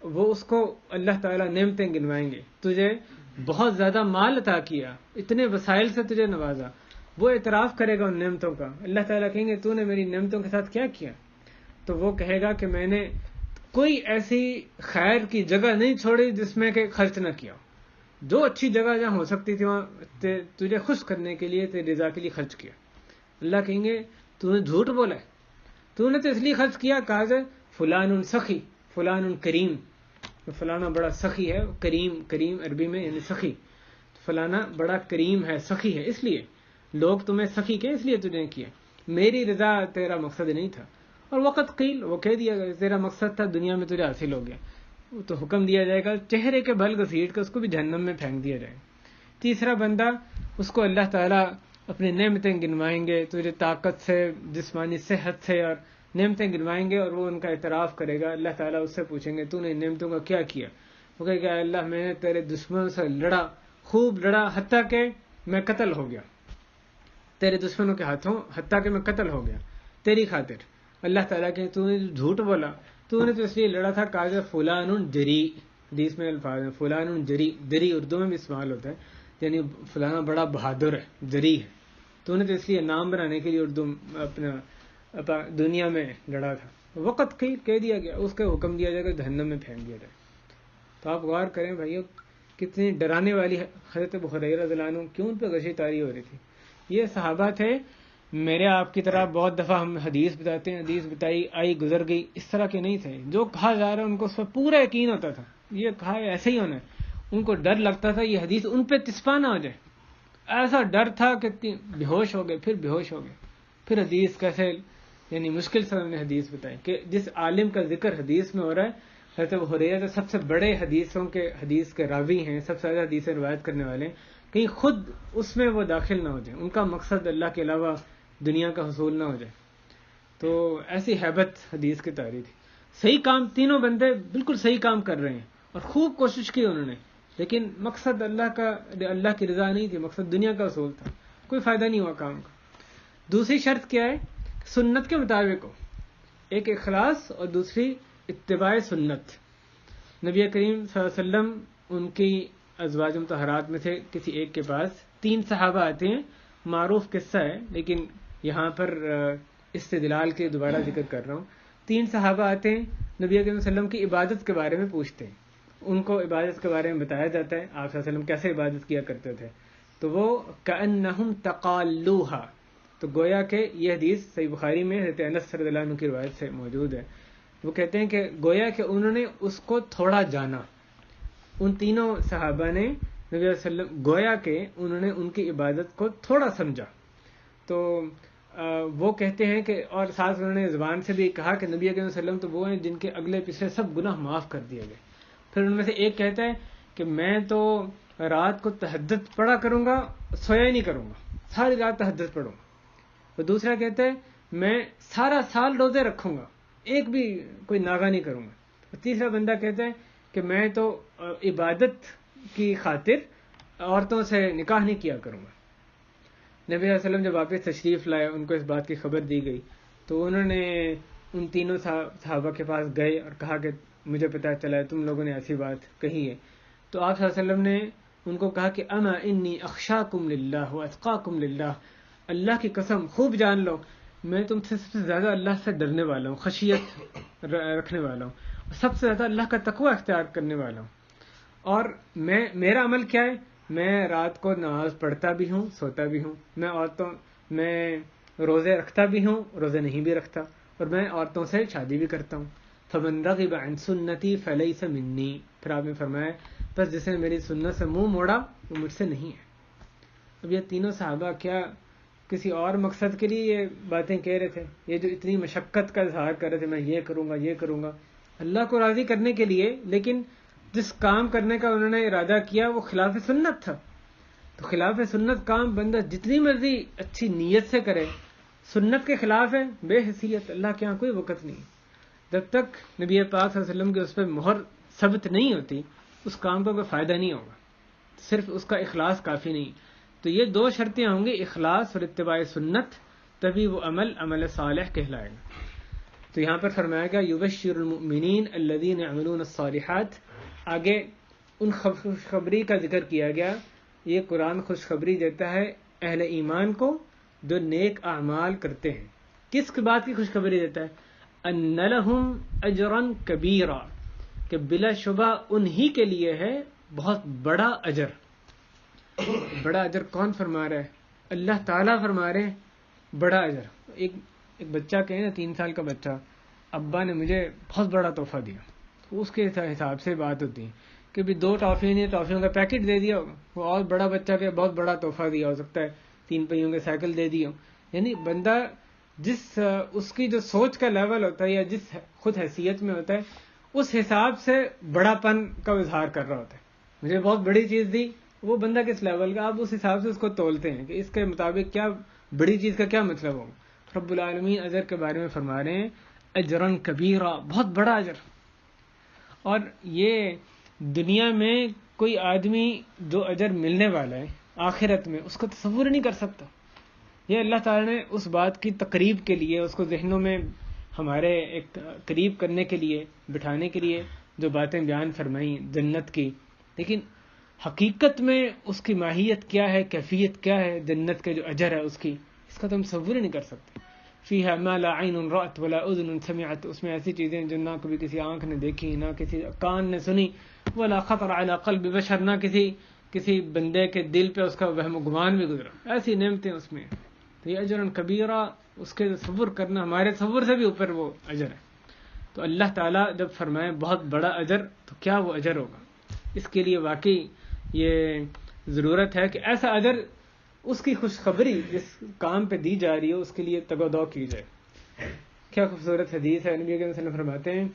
وہ اس کو اللہ تعالیٰ نعمتیں گنوائیں گے. تجھے بہت زیادہ مال عطا کیا، اتنے وسائل سے تجھے نوازا. وہ اعتراف کرے گا ان نعمتوں کا. اللہ تعالیٰ کہیں گے تو نے میری نعمتوں کے ساتھ کیا کیا؟ تو وہ کہے گا کہ میں نے کوئی ایسی خیر کی جگہ نہیں چھوڑی جس میں کہ خرچ نہ کیا. جو اچھی جگہ جہاں ہو سکتی تھی وہاں تجھے خوش کرنے کے لیے، تیری رضا کے لیے خرچ کیا. اللہ کہیں گے تو نے جھوٹ بولا ہے، تو نے تو اس لیے خرچ کیا. کہا جائے فلان سخی، فلان کریم، فلانا بڑا سخی ہے. کریم عربی میں یعنی سخی، فلانا بڑا کریم ہے، سخی ہے، اس لیے لوگ تمہیں سخی کہ اس لیے تجھے کیا، میری رضا تیرا مقصد نہیں تھا. اور وقت قیل، وہ کہہ دیا گیا تیرا مقصد تھا دنیا میں تجھے حاصل ہو گیا. تو حکم دیا جائے گا چہرے کے بل گھسیٹ کر اس کو بھی جہنم میں پھینک دیا جائے. تیسرا بندہ، اس کو اللہ تعالیٰ اپنی نعمتیں گنوائیں گے، تجھے طاقت سے، جسمانی صحت سے اور نعمتیں گنوائیں گے، اور وہ ان کا اعتراف کرے گا. اللہ تعالیٰ اس سے پوچھیں گے تو نے نعمتوں کا کیا کیا؟ وہ کہے کہ اے اللہ میں نے تیرے دشمنوں سے لڑا، خوب لڑا، حتیٰ کہ میں قتل ہو گیا تیرے دشمنوں کے ہاتھوں، حتیٰ کہ میں قتل ہو گیا تیری خاطر۔ اللہ تعالیٰ کہ تو نے جھوٹ بولا، تو نے تو اس لیے لڑا تھا، کہا فلان جری، حدیث میں الفاظ ہیں فلان جری، جری اردو میں بھی استعمال ہوتا ہے، یعنی فلانا بڑا بہادر ہے، جری ہے، تو نے تو اس لیے نام بنانے کے لیے اردو اپنا دنیا میں لڑا تھا، وقت کہہ دیا گیا، اس کا حکم دیا جائے گا جہنم میں پھینک دیا جائے۔ تو آپ غور کریں بھائیو، کتنی ڈرانے والی حضرت ابو ہریرہ رضی اللہ عنہ کیوں ان پہ غشی طاری ہو رہی تھی۔ یہ صحابہ تھے، میرے آپ کی طرح بہت دفعہ ہم حدیث بتاتے ہیں، حدیث بتائی آئی گزر گئی، اس طرح کے نہیں تھے۔ جو کہا جا رہا ہے ان کو اس پر پورا یقین ہوتا تھا، یہ کہا ہے ایسے ہی ہونا ہے، ان کو ڈر لگتا تھا یہ حدیث ان پہ تسپا نہ ہو جائے، ایسا ڈر تھا کہ بے ہوش ہو گئے، پھر بے ہوش ہو گئے، پھر حدیث کیسے، یعنی مشکل سے انہوں نے حدیث بتائی کہ جس عالم کا ذکر حدیث میں ہو رہا ہے، حضرت ابو ہریرہ سب سے بڑے حدیث کے راوی ہیں، سب سے زیادہ حدیثیں روایت کرنے والے ہیں، کہیں خود اس میں وہ داخل نہ ہو جائیں، ان کا مقصد اللہ کے علاوہ دنیا کا حصول نہ ہو جائے۔ تو ایسی ہیبت حدیث کی تاریخ تھی۔ صحیح کام، تینوں بندے بالکل صحیح کام کر رہے ہیں اور خوب کوشش کی انہوں نے، لیکن مقصد اللہ کی رضا نہیں تھی، مقصد دنیا کا حصول تھا، کوئی فائدہ نہیں ہوا کام کا۔ دوسری شرط کیا ہے؟ سنت کے مطابق ہو، ایک اخلاص اور دوسری اتباع سنت۔ نبی کریم صلی اللہ علیہ وسلم ان کی ازواج مطہرات میں سے کسی ایک کے پاس 3 صحابہ آتے ہیں، معروف قصہ ہے لیکن یہاں پر استدلال کے دوبارہ ذکر کر رہا ہوں۔ 3 صحابہ آتے ہیں، نبی کریم صلی اللہ علیہ وسلم کی عبادت کے بارے میں پوچھتے ہیں، ان کو عبادت کے بارے میں بتایا جاتا ہے، آپ صلی اللہ علیہ وسلم کیسے عبادت کیا کرتے تھے، تو وہ کأنہم تقالوہا، تو گویا کہ یہ حدیث صحیح بخاری میں حضرت انس رضی اللہ عنہ کی روایت سے موجود ہے، وہ کہتے ہیں کہ گویا کہ انہوں نے اس کو تھوڑا جانا، ان تینوں صحابہ نے نبی صلی اللہ علیہ وسلم، گویا کہ انہوں نے ان کی عبادت کو تھوڑا سمجھا۔ تو وہ کہتے ہیں کہ اور ساتھ انہوں نے زبان سے بھی کہا کہ نبی صلی اللہ علیہ وسلم تو وہ ہیں جن کے اگلے پچھلے سب گناہ معاف کر دیے گئے۔ پھر ان میں سے ایک کہتا ہے کہ میں تو رات کو تہجد پڑھا کروں گا، سویا ہی نہیں کروں گا، ساری رات تہجد پڑھوں گا۔ اور دوسرا کہتا ہے میں سارا سال روزے رکھوں گا، ایک بھی کوئی ناغہ نہیں کروں گا۔ اور تیسرا بندہ کہتا ہے کہ میں تو عبادت کی خاطر عورتوں سے نکاح نہیں کیا کروں گا۔ نبی صلی اللہ علیہ وسلم جب واپس تشریف لائے، ان کو اس بات کی خبر دی گئی، تو انہوں نے ان تینوں صحابہ کے پاس گئے اور کہا کہ مجھے پتہ چلا ہے تم لوگوں نے ایسی بات کہی ہے۔ تو آپ صلی اللہ علیہ وسلم نے ان کو کہا کہ اما انی اخشاکم للہ واتقاکم للہ، اللہ کی قسم خوب جان لو میں تم سے سب سے زیادہ اللہ سے ڈرنے والا ہوں، خشیت رکھنے والا ہوں، اور سب سے زیادہ اللہ کا تقوی اختیار کرنے والا ہوں۔ اور میرا عمل کیا ہے؟ میں رات کو نماز پڑھتا بھی ہوں، سوتا بھی ہوں، میں روزے رکھتا بھی ہوں، روزے نہیں بھی رکھتا، اور میں عورتوں سے شادی بھی کرتا ہوں۔ فمن رغب عن سنتی فلیس منی، پھر آپ نے فرمایا بس جس نے میری سنت سے منہ موڑا وہ مجھ سے نہیں ہے۔ اب یہ تینوں صحابہ کیا کسی اور مقصد کے لیے یہ باتیں کہہ رہے تھے؟ یہ جو اتنی مشقت کا اظہار کر رہے تھے، میں یہ کروں گا یہ کروں گا اللہ کو راضی کرنے کے لیے، لیکن جس کام کرنے کا انہوں نے ارادہ کیا وہ خلاف سنت تھا۔ تو خلاف سنت کام بندہ جتنی مرضی اچھی نیت سے کرے، سنت کے خلاف ہے، بے حیثیت، اللہ کے یہاں کوئی وقت نہیں۔ جب تک نبی پاک صلی اللہ علیہ وسلم کی اس پہ مہر ثبت نہیں ہوتی، اس کام کا کوئی فائدہ نہیں ہوگا، صرف اس کا اخلاص کافی نہیں۔ تو یہ 2 شرطیں ہوں گی، اخلاص اور اتباع سنت، تبھی وہ عمل صالح کہلائے گا۔ تو یہاں پر فرمایا گیا یبشر المؤمنین الذین یعملون الصالحات، آگے ان خوشخبری کا ذکر کیا گیا۔ یہ قرآن خوشخبری دیتا ہے اہل ایمان کو جو نیک اعمال کرتے ہیں۔ کس بات کی خوشخبری دیتا ہے؟ ان لہم اجرا کبیرا، کہ بلا شبہ انہی کے لیے ہے بہت بڑا اجر۔ بڑا اجر کون فرما رہا ہے؟ اللہ تعالیٰ فرما رہے ہیں بڑا اجر۔ ایک بچہ کہے نا، 3 سال کا بچہ، ابا نے مجھے بہت بڑا تحفہ دیا، اس کے حساب سے بات ہوتی ہے کہ بھی 2 ٹافی نہیں، ٹافیوں کا پیکٹ دے دیا ہوگا، وہ اور بڑا بچہ کہ بہت بڑا تحفہ دیا، ہو سکتا ہے 3 پہیوں کے سائیکل دے دیا۔ یعنی بندہ جس اس کی جو سوچ کا لیول ہوتا ہے یا جس خود حیثیت میں ہوتا ہے، اس حساب سے بڑا پن کا اظہار کر رہا ہوتا ہے۔ مجھے بہت بڑی چیز دی، وہ بندہ کس لیول کا، آپ اس حساب سے اس کو تولتے ہیں کہ اس کے مطابق کیا بڑی چیز کا کیا مطلب ہوگا۔ رب العالمین اجر کے بارے میں فرما رہے ہیں اجرن کبیرہ، بہت بڑا اجر۔ اور یہ دنیا میں کوئی آدمی جو اجر ملنے والا ہے آخرت میں اس کا تصور نہیں کر سکتا. یہ اللہ تعالیٰ نے اس بات کی تقریب کے لیے، اس کو ذہنوں میں ہمارے ایک قریب کرنے کے لیے، بٹھانے کے لیے جو باتیں بیان فرمائیں جنت کی، لیکن حقیقت میں اس کی ماہیت کیا ہے، کیفیت کیا ہے، جنت کے جو اجر ہے اس کی، اس کا تو ہم تصور ہی نہیں کر سکتے. فیہا ما لا عین رأت ولا اذن سمعت، اس میں ایسی چیزیں جو نہ کبھی کسی آنکھ نے دیکھی، نہ کسی کان نے سنی، ولا خطر علی قلب بشر، نہ کسی بندے کے دل پہ اس کا وہم و گمان بھی گزرا. ایسی نعمتیں اس میں. تو یہ اجر کبیرہ، اس کے تصور کرنا ہمارے تصور سے بھی اوپر وہ اجر ہے. تو اللہ تعالیٰ جب فرمائے بہت بڑا اجر، تو کیا وہ اجر ہوگا؟ اس کے لیے واقعی یہ ضرورت ہے کہ ایسا اجر، اس کی خوشخبری جس کام پہ دی جا رہی ہے اس کے لیے تگ و دو کی جائے. کیا خوبصورت حدیث ہے. نبی صلی اللہ علیہ وسلم فرماتے ہیں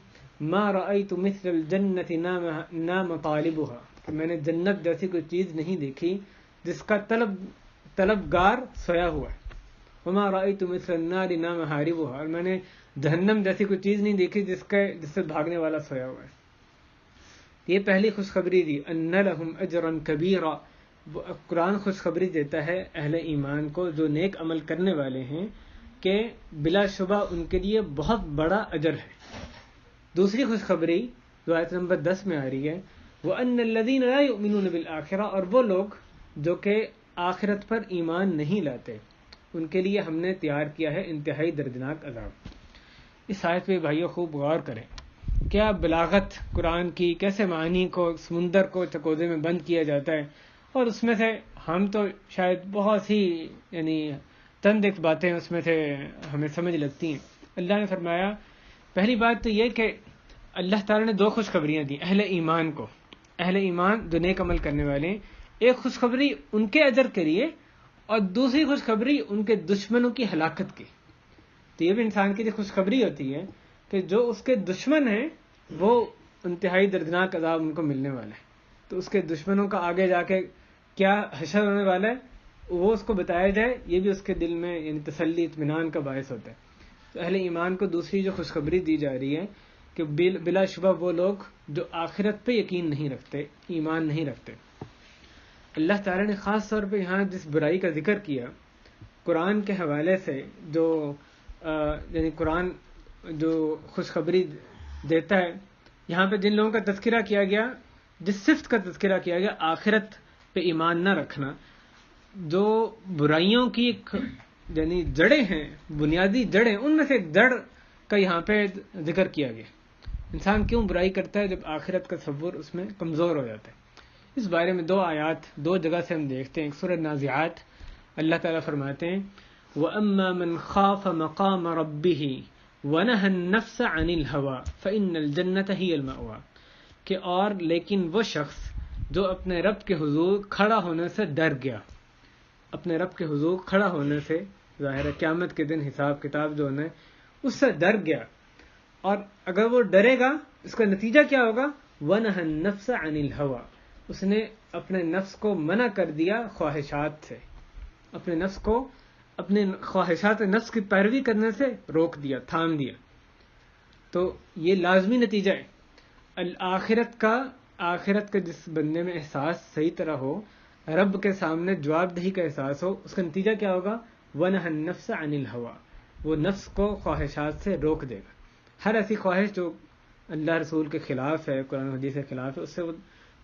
ما رأیت مثل الجنت نام طالبها، کہ میں نے جنت جیسی کوئی چیز نہیں دیکھی جس کا طلبگار سویا ہوا ہے. وما رأیت مثل النار نام حاربها، اور میں نے جہنم جیسی کوئی چیز نہیں دیکھی جس سے بھاگنے والا سویا ہوا ہے. یہ پہلی خوشخبری دی، ان لہم اجرا کبیرا. قرآن خوشخبری دیتا ہے اہل ایمان کو جو نیک عمل کرنے والے ہیں کہ بلا شبہ ان کے لیے بہت بڑا اجر ہے. دوسری خوشخبری جو آیت نمبر 10 میں آ رہی ہے، وَأَنَّ الَّذِينَ لَا يُؤْمِنُونَ بِالْآخِرَةِ، اور وہ لوگ جو کہ آخرت پر ایمان نہیں لاتے، ان کے لیے ہم نے تیار کیا ہے انتہائی دردناک عذاب. اس آیت پہ بھائیو خوب غور کریں. کیا بلاغت قرآن کی، کیسے معانی کو، سمندر کو چکوزے میں بند کیا جاتا ہے، اور اس میں سے ہم تو شاید بہت ہی چند ایک باتیں اس میں سے ہمیں سمجھ لگتی ہیں. اللہ نے فرمایا پہلی بات تو یہ کہ اللہ تعالیٰ نے دو خوشخبریاں دی اہل ایمان کو. اہل ایمان جو نیک عمل کرنے والے ہیں، ایک خوشخبری ان کے اجر کے لیے، اور دوسری خوشخبری ان کے دشمنوں کی ہلاکت کی. تو یہ بھی انسان کی جو خوشخبری ہوتی ہے کہ جو اس کے دشمن ہیں وہ انتہائی دردناک عذاب ان کو ملنے والا ہے. تو اس کے دشمنوں کا آگے جا کے کیا حشر ہونے والا ہے وہ اس کو بتایا جائے، یہ بھی اس کے دل میں تسلی، اطمینان کا باعث ہوتا ہے. تو اہل ایمان کو دوسری جو خوشخبری دی جا رہی ہے کہ بلا شبہ وہ لوگ جو آخرت پہ یقین نہیں رکھتے، ایمان نہیں رکھتے. اللہ تعالیٰ نے خاص طور پہ یہاں جس برائی کا ذکر کیا قرآن کے حوالے سے، جو قرآن جو خوشخبری دیتا ہے، یہاں پہ جن لوگوں کا تذکرہ کیا گیا، جس صفت کا تذکرہ کیا گیا، آخرت پہ ایمان نہ رکھنا، جو برائیوں کی جڑیں ہیں، بنیادی جڑیں، ان میں سے ایک جڑ کا یہاں پہ ذکر کیا گیا. انسان کیوں برائی کرتا ہے جب آخرت کا تصور اس میں کمزور ہو جاتا ہے. اس بارے میں دو آیات دو جگہ سے ہم دیکھتے ہیں. ایک سورہ نازعات، اللہ تعالیٰ فرماتے ہیں وَأَمَّا مَنْ خَافَ مَقَامَ رَبِّهِ وَنَهَى النَّفْسَ عَنِ الْهَوَىٰ فَإِنَّ الْجَنَّةَ هِيَ الْمَأْوَىٰ، کہ اور لیکن وہ شخص جو اپنے رب کے حضور کھڑا ہونے سے ڈر گیا، اپنے رب کے حضور کھڑا ہونے سے، ظاہر ہے قیامت کے دن حساب کتاب جو ہونا ہے اس سے ڈر گیا، اور اگر وہ ڈرے گا اس کا نتیجہ کیا ہوگا؟ وَنَهَى النَّفْسَ عَنِ الْهَوَىٰ، اس نے اپنے نفس کو منع کر دیا خواہشات سے، اپنے نفس کو اپنے خواہشات نفس کی پیروی کرنے سے روک دیا، تھام دیا. تو یہ لازمی نتیجہ ہے آخرت کا جس بندے میں احساس صحیح طرح ہو، رب کے سامنے جواب دہی کا احساس ہو، اس کا نتیجہ کیا ہوگا؟ وَنَهَى النَّفْسَ عَنِ الْهَوَىٰ، وہ نفس کو خواہشات سے روک دے گا. ہر ایسی خواہش جو اللہ رسول کے خلاف ہے، قرآن و حدیث کے خلاف ہے، اس سے وہ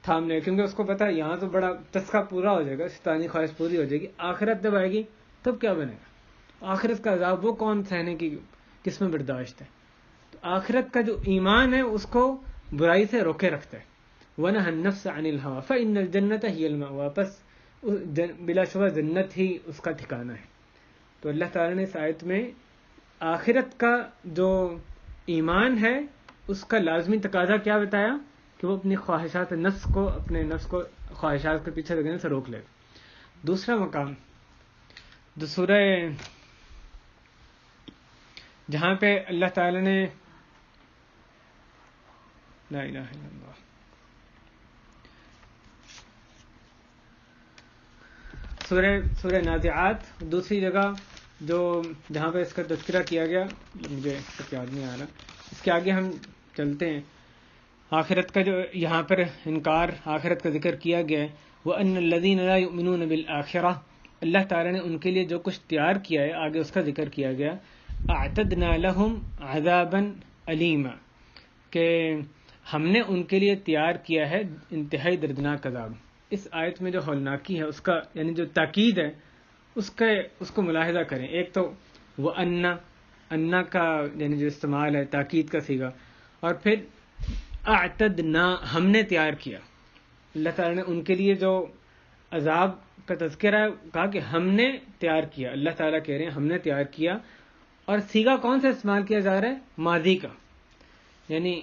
تھام لے، کیونکہ اس کو پتا ہے یہاں تو بڑا چسکا پورا ہو جائے گا، شیطانی خواہش پوری ہو جائے گی، آخرت جب آئے گی تب کیا بنے گا؟ آخرت کا عذاب وہ کون سہنے کی کس میں برداشت ہے؟ تو آخرت کا جو ایمان ہے اس کو برائی سے روکے رکھتا ہے. وَنَهَى النَّفْسَ عَنِ الْهَوَىٰ فَإِنَّ الْجَنَّةَ هِيَ الْمَأْوَىٰ، پس بلا شبہ جنت ہی اس کا ٹھکانہ ہے. تو اللہ تعالیٰ نے اس آیت میں آخرت کا جو ایمان ہے اس کا لازمی تقاضا کیا بتایا؟ کہ وہ اپنی خواہشات نفس کو، اپنے نفس کو خواہشات کے پیچھے لگنے سے روک لے. دوسرا مقام جو سورہ جہاں پہ اللہ تعالی نے لا الہ الا اللہ، سورہ نازعات، دوسری جگہ جو جہاں پہ اس کا تذکرہ کیا گیا، مجھے یاد نہیں آ رہا، اس کے آگے ہم چلتے ہیں. آخرت کا جو یہاں پر انکار آخرت کا ذکر کیا گیا ہے، وَأَنَّ الَّذِينَ لَا يُؤْمِنُونَ بِالْآخِرَةِ، اللہ تعالیٰ نے ان کے لیے جو کچھ تیار کیا ہے آگے اس کا ذکر کیا گیا، اعتدنا لہم عذابا علیما، کہ ہم نے ان کے لیے تیار کیا ہے انتہائی دردناک عذاب۔ اس آیت میں جو ہولناکی ہے اس کا یعنی جو تاکید ہے اس کو ملاحظہ کریں۔ ایک تو وہ انا کا یعنی جو استعمال ہے تاکید کا صیغہ، اور پھر اعتدنا ہم نے تیار کیا۔ اللہ تعالیٰ نے ان کے لیے جو عذاب کا تذکرہ ہے کہا کہ ہم نے تیار کیا، اللہ تعالیٰ کہہ رہے ہیں ہم نے تیار کیا، اور صیغہ کون سا استعمال کیا جا رہا ہے؟ ماضی کا، یعنی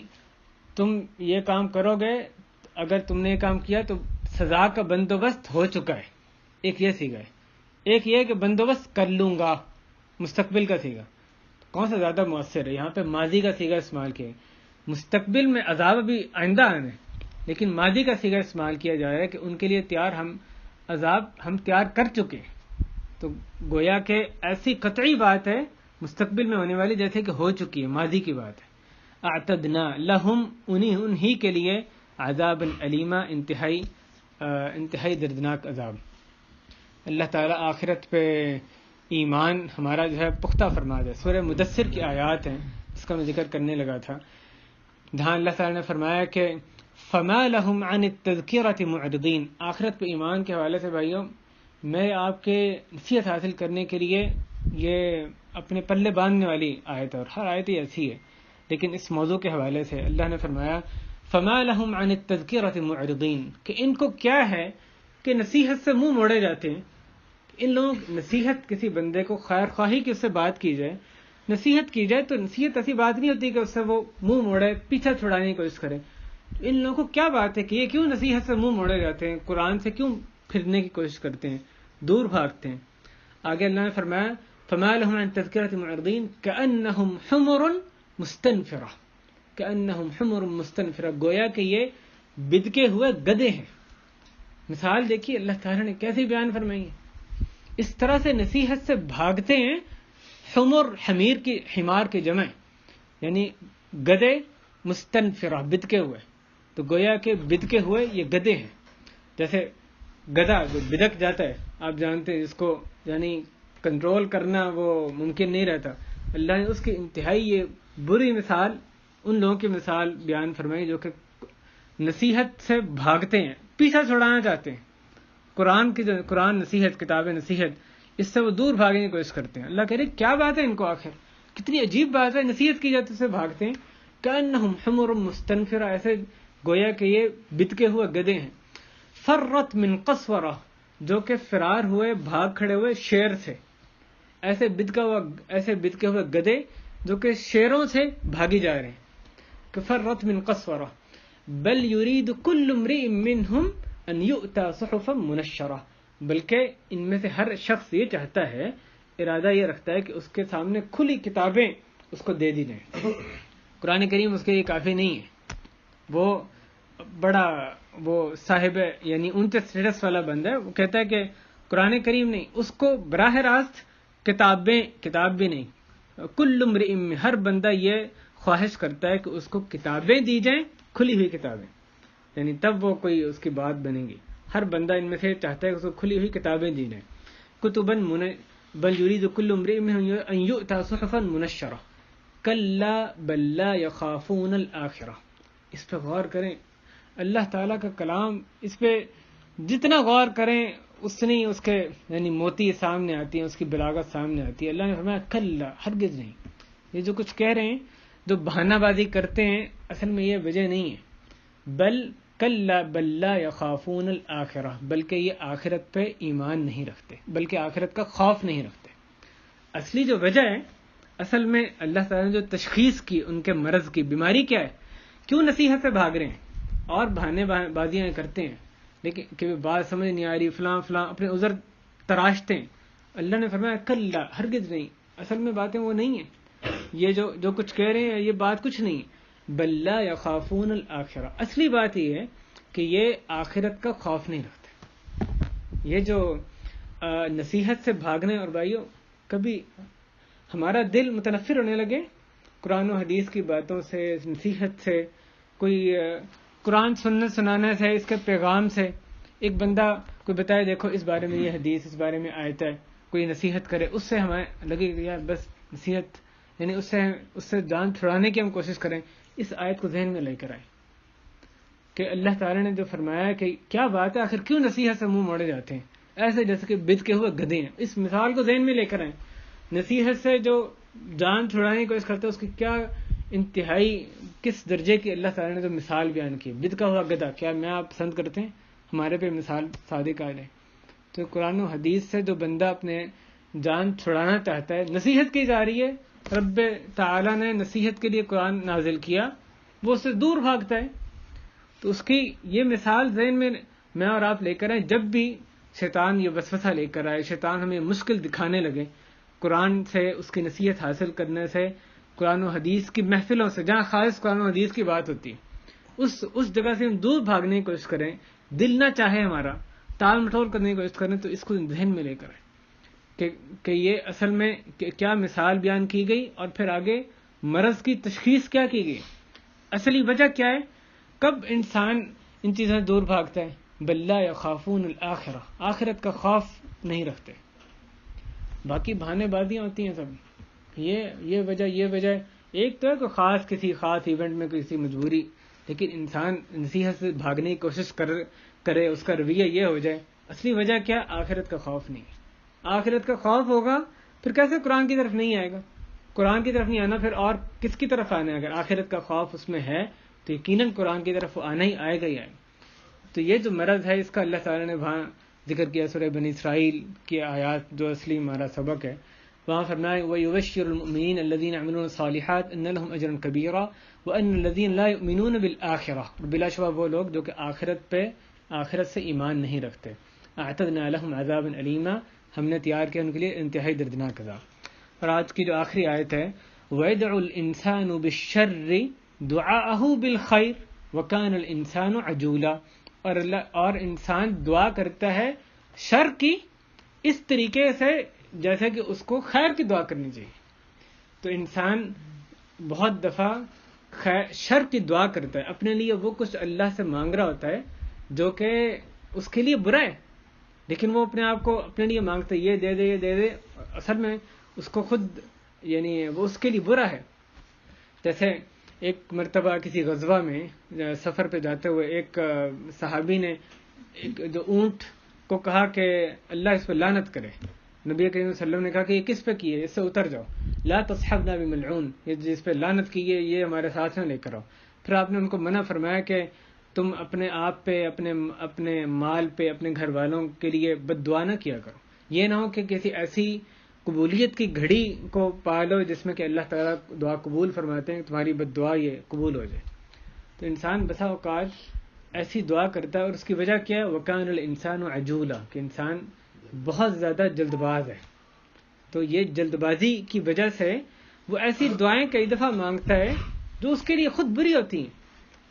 تم یہ کام کرو گے، اگر تم نے یہ کام کیا تو سزا کا بندوبست ہو چکا ہے، ایک یہ صیغہ ہے۔ ایک یہ کہ بندوبست کر لوں گا، مستقبل کا صیغہ، کون سا زیادہ مؤثر ہے؟ یہاں پہ ماضی کا صیغہ استعمال کیا ہے، مستقبل میں عذاب ابھی آئندہ آنے، لیکن ماضی کا صیغہ استعمال کیا جا رہا ہے کہ ان کے لیے عذاب ہم تیار کر چکے، تو گویا کہ ایسی قطعی بات ہے مستقبل میں ہونے والی جیسے کہ ہو چکی ہے، ماضی کی بات ہے۔ اعتدنا لہم انہی کے لیے عذاب علیما، انتہائی دردناک عذاب۔ اللہ تعالیٰ آخرت پہ ایمان ہمارا جو ہے پختہ فرما دے۔ سورہ مدثر کی آیات ہیں، اس کا میں ذکر کرنے لگا تھا، جہاں اللہ تعالیٰ نے فرمایا کہ فما لہم عن التذکرۃ معرضین۔ آخرت پہ ایمان کے حوالے سے بھائیوں، میں آپ کے نصیحت حاصل کرنے کے لیے یہ اپنے پلے باندھنے والی آیت ہے، اور ہر آیت ہی ایسی ہے، لیکن اس موضوع کے حوالے سے اللہ نے فرمایا فما لہم عن التذکرۃ معرضین، کہ ان کو کیا ہے کہ نصیحت سے منہ موڑے جاتے ہیں۔ ان لوگ نصیحت کسی بندے کو خیر خواہی کی اس سے بات کی جائے، نصیحت کی جائے تو نصیحت ایسی بات نہیں ہوتی کہ اس سے وہ منہ موڑے، پیچھا چھڑانے کی کوشش کرے۔ ان لوگوں کو کیا بات ہے کہ یہ کیوں نصیحت سے منہ موڑے جاتے ہیں، قرآن سے کیوں پھرنے کی کوشش کرتے ہیں، دور بھاگتے ہیں؟ آگے اللہ نے فرمایا فما لهم عن تذکرۃ معرضین کأنہم حمر مستنفرہ، کأنہم حمر مستنفرہ، گویا کہ یہ بدکے ہوئے گدھے ہیں۔ مثال دیکھیے اللہ تعالیٰ نے کیسی بیان فرمائی ہے، اس طرح سے نصیحت سے بھاگتے ہیں۔ حمار کی جمع یعنی گدھے، مستنفرہ بدکے ہوئے، تو گویا کہ بدکے ہوئے یہ گدھے ہیں۔ جیسے گدھا جو بدک جاتا ہے، آپ جانتے ہیں، اس کو یعنی کنٹرول کرنا وہ ممکن نہیں رہتا، اللہ نے اس کی انتہائی یہ بری مثال ان لوگوں کی مثال بیان فرمائی جو کہ نصیحت سے بھاگتے ہیں، پیچھا چھڑانا چاہتے ہیں۔ قرآن نصیحت، کتاب نصیحت، اس سے وہ دور بھاگنے کی کوشش کرتے ہیں۔ اللہ کہہ رہے کیا بات ہے ان کو، آخر کتنی عجیب بات ہے، نصیحت کی جاتی سے بھاگتے ہیں۔ کأنہم حمر مستنفرہ، ایسے گویا کہ یہ بدکے ہوئے گدھے ہیں۔ فرت من قسورہ، جو کہ فرار ہوئے، بھاگ کھڑے ہوئے شیر سے، ایسے بدکے ہوئے گدھے جو کہ شیروں سے بھاگی جا رہے ہیں۔ کہ فرت من قسورہ بل یرید کل امرئ منہم ان یؤتی صحفا منشرہ، بلکہ ان میں سے ہر شخص یہ چاہتا ہے، ارادہ یہ رکھتا ہے کہ اس کے سامنے کھلی کتابیں اس کو دے دی جائیں۔ قرآن کریم اس کے لیے کافی نہیں ہے، وہ بڑا صاحب یعنی اونچے اسٹیٹس والا بندہ ہے، وہ کہتا ہے کہ قرآن کریم نہیں، اس کو براہ راست کتاب بھی نہیں۔ کل امرئ، ہر بندہ یہ خواہش کرتا ہے کہ اس کو کتابیں دی جائیں، کھلی ہوئی کتابیں، یعنی تب وہ کوئی اس کی بات بنے گی۔ ہر بندہ ان میں سے چاہتا ہے کہ اس کو کھلی ہوئی کتابیں دی جائیں۔ کتباً بل یرید کل امرئ منہم ان یؤتی صحفا منشرہ کلا بل لا یخافون الآخرہ۔ اس پہ غور کریں، اللہ تعالیٰ کا کلام، اس پہ جتنا غور کریں اتنی اس کے یعنی موتی سامنے آتی ہیں، اس کی بلاغت سامنے آتی ہے۔ اللہ نے فرمایا کلا، ہرگز نہیں، یہ جو کچھ کہہ رہے ہیں، جو بہانہ بازی کرتے ہیں، اصل میں یہ وجہ نہیں ہے۔ کلا بل لا یخافون الآخرہ، بلکہ یہ آخرت پہ ایمان نہیں رکھتے، بلکہ آخرت کا خوف نہیں رکھتے۔ اصلی جو وجہ ہے، اصل میں اللہ تعالیٰ نے جو تشخیص کی ان کے مرض کی، بیماری کیا ہے، کیوں نصیحت سے بھاگ رہے ہیں اور بہانے بازیاں کرتے ہیں، لیکن کہ بات سمجھ نہیں آ رہی، فلاں اپنے عذر تراشتے ہیں۔ اللہ نے فرمایا کلا، ہرگز نہیں، اصل میں باتیں وہ نہیں ہیں، یہ جو کچھ کہہ رہے ہیں یہ بات کچھ نہیں ہے۔ بل لا یخافون الآخرہ، اصلی بات یہ ہے کہ یہ آخرت کا خوف نہیں رکھتے۔ یہ جو نصیحت سے بھاگنے، اور بھائیوں کبھی ہمارا دل متنفر ہونے لگے قرآن و حدیث کی باتوں سے، نصیحت سے، کوئی قرآن سنت سنانے سے، اس کے پیغام سے ایک بندہ کوئی بتائے دیکھو اس بارے میں یہ حدیث، اس بارے میں آیت ہے، کوئی نصیحت کرے، اس سے ہمیں لگے کہ یار بس نصیحت، یعنی اس سے جان چھڑانے کی ہم کوشش کریں، اس آیت کو ذہن میں لے کر آئیں کہ اللہ تعالیٰ نے جو فرمایا کہ کیا بات ہے، آخر کیوں نصیحت سے منہ موڑے جاتے ہیں، ایسے جیسے کہ بد کے ہوئے گدھے ہیں. اس مثال کو ذہن میں لے کر آئیں. نصیحت سے جو جان چھڑانے کی کوشش کرتے ہیں اس کی کیا انتہائی کس درجے کی اللہ تعالیٰ نے جو مثال بیان کی. بد کا ہوا گدھا، کیا میں آپ پسند کرتے ہیں ہمارے پہ مثال صادق آ جائے؟ تو قرآن و حدیث سے جو بندہ اپنے جان چھڑانا چاہتا ہے، نصیحت کی جا رہی ہے، رب تعالیٰ نے نصیحت کے لیے قرآن نازل کیا، وہ اس سے دور بھاگتا ہے. تو اس کی یہ مثال ذہن میں اور آپ لے کر آئیں. جب بھی شیطان یہ وسوسہ لے کر آئے، شیطان ہمیں مشکل دکھانے لگے، قرآن سے اس کی نصیحت حاصل کرنے سے، قرآن و حدیث کی محفلوں سے جہاں خالص قرآن و حدیث کی بات ہوتی ہے، اس جگہ سے ہم دور بھاگنے کی کوشش کریں، دل نہ چاہے ہمارا، ٹال مٹول کرنے کی کوشش کریں، تو اس کو ذہن میں لے کر آئیں کہ یہ اصل میں کیا مثال بیان کی گئی، اور پھر آگے مرض کی تشخیص کیا کی گئی، اصلی وجہ کیا ہے، کب انسان ان چیزوں سے دور بھاگتا ہے. بل لا یخافون الآخرہ، آخرت کا خوف نہیں رکھتے. باقی بہانے بازیاں ہوتی ہیں سب، یہ وجہ ایک تو ہے کہ کسی خاص ایونٹ میں کسی مجبوری، لیکن انسان نصیحت سے بھاگنے کی کوشش کرے، اس کا رویہ یہ ہو جائے. اصلی وجہ کیا؟ آخرت کا خوف نہیں. آخرت کا خوف ہوگا پھر کیسے قرآن کی طرف نہیں آئے گا؟ قرآن کی طرف نہیں آنا پھر اور کس کی طرف آنا ہے؟ اگر آخرت کا خوف اس میں ہے تو یقیناً قرآن کی طرف آنا ہی آئے گا ہی آئے گا. تو یہ جو مرض ہے اس کا اللہ تعالیٰ نے وہاں ذکر کیا سورہ بنی اسرائیل کی آیات جو اصلی ہمارا سبق ہے. وہاں فرمایا وَيُبَشِّرُ الْمُؤْمِنِينَ الَّذِينَ يَعْمَلُونَ الصَّالِحَاتِ أَنَّ لَهُمْ أَجْرًا كَبِيرًا وَأَنَّ الَّذِينَ لَا يُؤْمِنُونَ بِالْآخِرَةِ، اور بلا شبہ وہ لوگ جو کہ آخرت سے ایمان نہیں رکھتے، اعتدنا لهم عذابا علیما، ہم نے تیار کیا ان کے لیے انتہائی دردناک عذاب. اور آج کی جو آخری آیت ہے وَيَدْعُ الْإِنسَانُ بِالشَّرِّ دُعَاءَهُ بِالْخَيْرِ وَكَانَ الْإِنسَانُ عَجُولًا، اور انسان دعا کرتا ہے شر کی اس طریقے سے جیسے کہ اس کو خیر کی دعا کرنی چاہیے. تو انسان بہت دفعہ شر کی دعا کرتا ہے، اپنے لیے وہ کچھ اللہ سے مانگ رہا ہوتا ہے جو کہ اس کے لیے برا ہے، لیکن وہ اپنے آپ کو اپنے لیے مانگتا ہے، یہ دے دے یہ دے دے، اصل میں اس کو خود یعنی وہ اس کے لیے برا ہے. جیسے ایک مرتبہ کسی غزوہ میں سفر پہ جاتے ہوئے ایک صحابی نے ایک جو اونٹ کو کہا کہ اللہ اس پہ لعنت کرے. نبی کریم صلی اللہ علیہ وسلم نے کہا کہ یہ کس پہ کی ہے، اس سے اتر جاؤ، لا تصحبنا بملعون، یہ جس پہ لعنت کی ہے یہ ہمارے ساتھ نہ لے کر آؤ. پھر آپ نے ان کو منع فرمایا کہ تم اپنے آپ پہ، اپنے مال پہ، اپنے گھر والوں کے لیے بد دعا نہ کیا کرو. یہ نہ ہو کہ کسی ایسی قبولیت کی گھڑی کو پالو جس میں کہ اللہ تعالیٰ دعا قبول فرماتے ہیں، تمہاری بد دعا یہ قبول ہو جائے. تو انسان بسا اوقات ایسی دعا کرتا ہے، اور اس کی وجہ کیا ہے؟ وَكَانَ الْإِنسَانُ عَجُولًا، کہ انسان بہت زیادہ جلد باز ہے. تو یہ جلد بازی کی وجہ سے وہ ایسی دعائیں کئی دفعہ مانگتا ہے جو اس کے لیے خود بری ہوتی ہیں.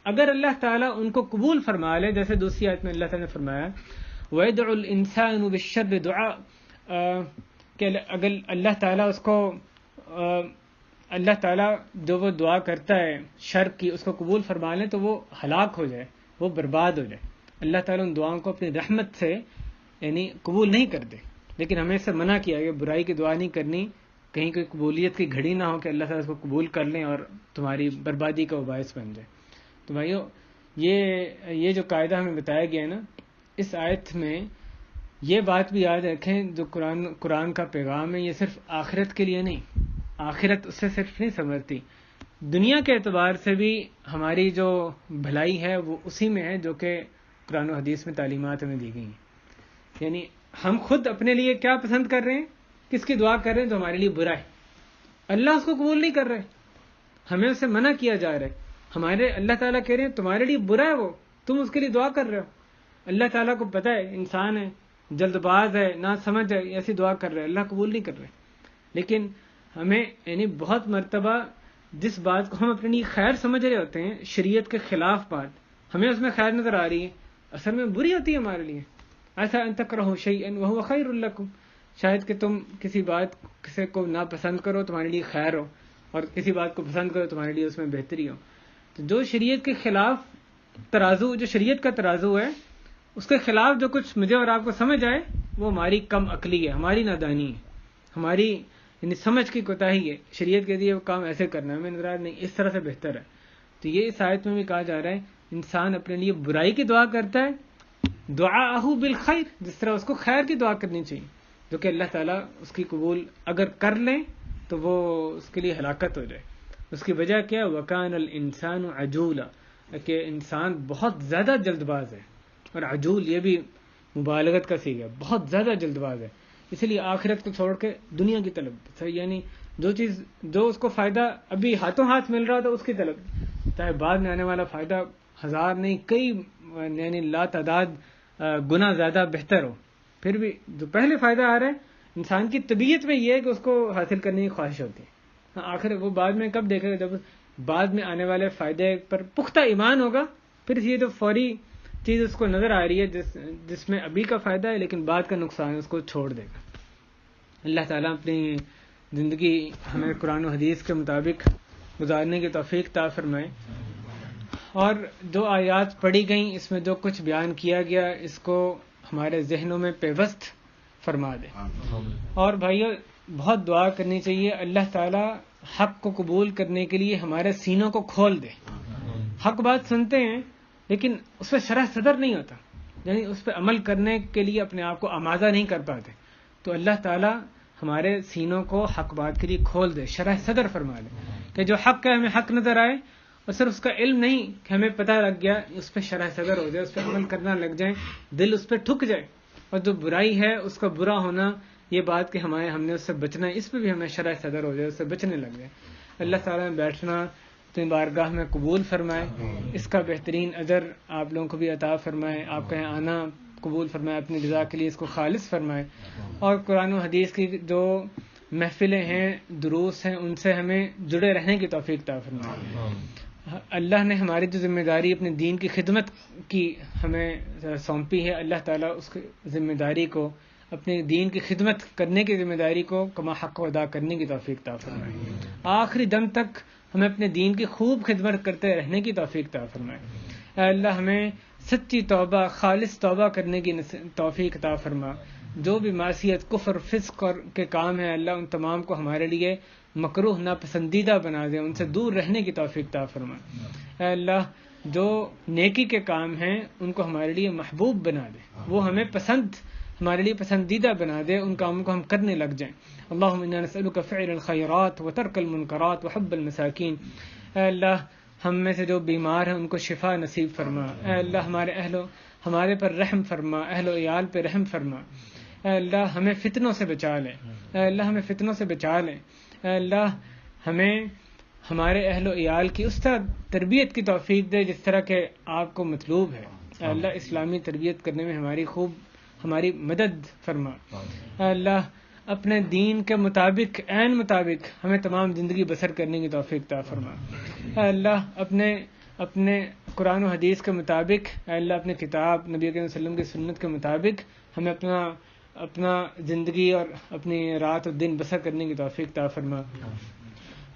اگر اللہ تعالیٰ ان کو قبول فرما لے، جیسے دوسری آیت میں اللہ تعالیٰ نے فرمایا وَيَدْعُ الْإِنسَانُ بِالشَّرِّ دُعَاءَ، کہ اگر اللہ تعالیٰ اس کو اللہ تعالیٰ جو وہ دعا کرتا ہے شر کی اس کو قبول فرما لے تو وہ ہلاک ہو جائے، وہ برباد ہو جائے. اللہ تعالیٰ ان دعاؤں کو اپنی رحمت سے یعنی قبول نہیں کرتے. لیکن ہمیں اس سے منع کیا کہ برائی کی دعا نہیں کرنی، کہیں کوئی قبولیت کی گھڑی نہ ہو کہ اللہ تعالیٰ اس کو قبول کر لیں اور تمہاری بربادی کا وہ باعث بن جائے. تو بھائیو یہ جو قاعدہ ہمیں بتایا گیا ہے نا اس آیت میں، یہ بات بھی یاد رکھیں جو قرآن کا پیغام ہے، یہ صرف آخرت کے لیے نہیں، آخرت اس سے صرف نہیں سمجھتی، دنیا کے اعتبار سے بھی ہماری جو بھلائی ہے وہ اسی میں ہے جو کہ قرآن و حدیث میں تعلیمات ہمیں دی گئی ہیں. یعنی ہم خود اپنے لیے کیا پسند کر رہے ہیں، کس کی دعا کر رہے ہیں جو ہمارے لیے برا ہے. اللہ اس کو قبول نہیں کر رہے، ہمیں اس سے منع کیا جا رہا ہے. ہمارے اللہ تعالیٰ کہہ رہے ہیں تمہارے لیے برا ہے وہ، تم اس کے لیے دعا کر رہے ہو. اللہ تعالیٰ کو پتہ ہے انسان ہے، جلد باز ہے، نہ سمجھ ہے، ایسی دعا کر رہے، اللہ قبول نہیں کر رہے. لیکن ہمیں یعنی بہت مرتبہ جس بات کو ہم اپنے لیے خیر سمجھ رہے ہوتے ہیں، شریعت کے خلاف بات، ہمیں اس میں خیر نظر آ رہی ہے، اصل میں بری ہوتی ہے ہمارے لیے. ایسا ان تکرہوا شیئا وہو خیر لکم، شاید کہ تم کسی بات کو ناپسند کرو تمہارے لیے خیر ہو، اور کسی بات کو پسند کرو تمہارے لیے اس میں بہتری ہو. تو جو شریعت کے خلاف ترازو، جو شریعت کا ترازو ہے، اس کے خلاف جو کچھ مجھے اور آپ کو سمجھ آئے وہ ہماری کم عقلی ہے، ہماری نادانی ہے، ہماری یعنی سمجھ کی کوتاہی ہے. شریعت کہتی ہے وہ کام ایسے کرنا ہے، ہمیں نظر آتا نہیں اس طرح سے بہتر ہے. تو یہ اس آیت میں بھی کہا جا رہا ہے انسان اپنے لیے برائی کی دعا کرتا ہے، دعاءہ بالخیر، جس طرح اس کو خیر کی دعا کرنی چاہیے، جو کہ اللہ تعالیٰ اس کی قبول اگر کر لیں تو وہ اس کے لیے ہلاکت ہو جائے. اس کی وجہ کیا ہے؟ وَكَانَ الْإِنسَانُ عَجُولًا، کہ انسان بہت زیادہ جلد باز ہے. اور عجول یہ بھی مبالغت کا صیغہ ہے، بہت زیادہ جلد باز ہے. اس لیے آخرت کو چھوڑ کے دنیا کی طلب، یعنی جو چیز جو اس کو فائدہ ابھی ہاتھوں ہاتھ مل رہا تھا اس کی طلب، چاہے بعد میں آنے والا فائدہ ہزار نہیں کئی یعنی لا تعداد گنا زیادہ بہتر ہو، پھر بھی جو پہلے فائدہ آ رہا ہے انسان کی طبیعت میں یہ ہے کہ اس کو حاصل کرنے کی خواہش ہوتی ہے. آخر وہ بعد میں کب دیکھے گا؟ جب بعد میں آنے والے فائدے پر پختہ ایمان ہوگا، پھر یہ جو فوری چیز اس کو نظر آ رہی ہے جس میں ابھی کا فائدہ ہے لیکن بعد کا نقصان ہے، اس کو چھوڑ دے گا. اللہ تعالیٰ اپنی زندگی ہمیں قرآن و حدیث کے مطابق گزارنے کی توفیق عطا فرمائے، اور جو آیات پڑھی گئیں اس میں جو کچھ بیان کیا گیا اس کو ہمارے ذہنوں میں پیوست فرما دے. اور بھائیو بہت دعا کرنی چاہیے اللہ تعالیٰ حق کو قبول کرنے کے لیے ہمارے سینوں کو کھول دے. حق بات سنتے ہیں لیکن اس پہ شرح صدر نہیں ہوتا، یعنی اس پہ عمل کرنے کے لیے اپنے آپ کو آمادہ نہیں کر پاتے. تو اللہ تعالیٰ ہمارے سینوں کو حق بات کے لیے کھول دے، شرح صدر فرما دے کہ جو حق ہے ہمیں حق نظر آئے، اور صرف اس کا علم نہیں کہ ہمیں پتہ لگ گیا، اس پہ شرح صدر ہو جائے، اس پہ عمل کرنا لگ جائیں، دل اس پہ ٹھک جائے. اور جو برائی ہے اس کا برا ہونا، یہ بات کہ ہم نے اس سے بچنا ہے، اس پہ بھی ہمیں شرح صدر ہو جائے، اس سے بچنے لگ جائے. اللہ تعالیٰ میں بیٹھنا تو بارگاہ میں قبول فرمائے، اس کا بہترین اجر آپ لوگوں کو بھی عطا فرمائے، آپ کا یہاں آنا قبول فرمائے، اپنی رضا کے لیے اس کو خالص فرمائے. اور قرآن و حدیث کی جو محفلیں ہیں، دروس ہیں، ان سے ہمیں جڑے رہنے کی توفیق عطا فرمائے. اللہ نے ہماری جو ذمہ داری اپنے دین کی خدمت کی ہمیں سونپی ہے، اللہ تعالیٰ اس کی ذمہ داری کو، اپنے دین کی خدمت کرنے کی ذمہ داری کو کما حق ادا کرنے کی توفیق عطا فرمائے. آخری دم تک ہمیں اپنے دین کی خوب خدمت کرتے رہنے کی توفیق عطا فرمائے. اے اللہ ہمیں سچی توبہ، خالص توبہ کرنے کی توفیق عطا فرما. جو بھی معصیت، کفر، فسق اور کے کام ہیں اللہ ان تمام کو ہمارے لیے مکروہ ناپسندیدہ بنا دے، ان سے دور رہنے کی توفیق عطا فرما. اے اللہ جو نیکی کے کام ہیں ان کو ہمارے لیے محبوب بنا دے، وہ ہمیں ہمارے لیے پسندیدہ بنا دے، ان کاموں کو ہم کرنے لگ جائیں. اللہم انا نسألک فعل الخیرات وترک المنکرات وحب المساکین. اے اللہ ہم میں سے جو بیمار ہیں ان کو شفا نصیب فرما. اے اللہ ہمارے پر رحم فرما، اہل و عیال پہ رحم فرما. اے اللہ ہمیں فتنوں سے بچا لے، اے اللہ ہمیں فتنوں سے بچا لے. اے اللہ ہمیں ہمارے اہل و عیال کی اس طرح تربیت کی توفیق دے جس طرح کہ آپ کو مطلوب ہے. اے اللہ اسلامی تربیت کرنے میں ہماری مدد فرما. اے اللہ اپنے دین کے مطابق، عین مطابق ہمیں تمام زندگی بسر کرنے کی توفیق عطا فرما. اے اللہ اپنے قرآن و حدیث کے مطابق، اے اللہ اپنے کتاب نبی کریم صلی اللہ علیہ وسلم کی سنت کے مطابق ہمیں اپنا زندگی اور اپنی رات اور دن بسر کرنے کی توفیق عطا فرما.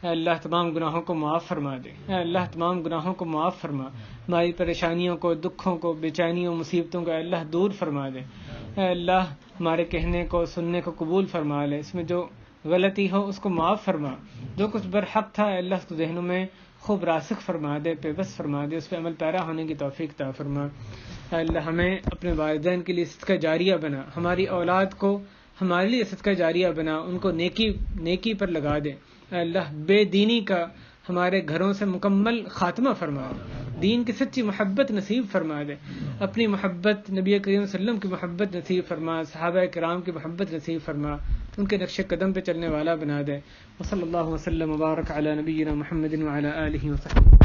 اے اللہ تمام گناہوں کو معاف فرما دے. اے اللہ تمام گناہوں کو معاف فرما. ہماری پریشانیوں کو، دکھوں کو، بے چینیوں، مصیبتوں کو اے اللہ دور فرما دے. اے اللہ ہمارے کہنے کو، سننے کو قبول فرما لے. اس میں جو غلطی ہو اس کو معاف فرما. جو کچھ برحق تھا اے اللہ اس کو ذہنوں میں خوب راسخ فرما دے، پیوست فرما دے، اس پہ عمل پیرا ہونے کی توفیق عطا فرما. اے اللہ ہمیں اپنے والدین کے لیے صدقہ جاریہ بنا، ہماری اولاد کو ہمارے لیے صدقہ جاریہ بنا، ان کو نیکی پر لگا دے. اے اللہ بے دینی کا ہمارے گھروں سے مکمل خاتمہ فرما دے، دین کی سچی محبت نصیب فرما دے. اپنی محبت، نبی کریم صلی اللہ علیہ وسلم کی محبت نصیب فرما، صحابہ کرام کی محبت نصیب فرما، ان کے نقش قدم پہ چلنے والا بنا دے. وصلی اللہ وسلم وبارک علی نبینا محمد وعلی آلہ وصحبہ.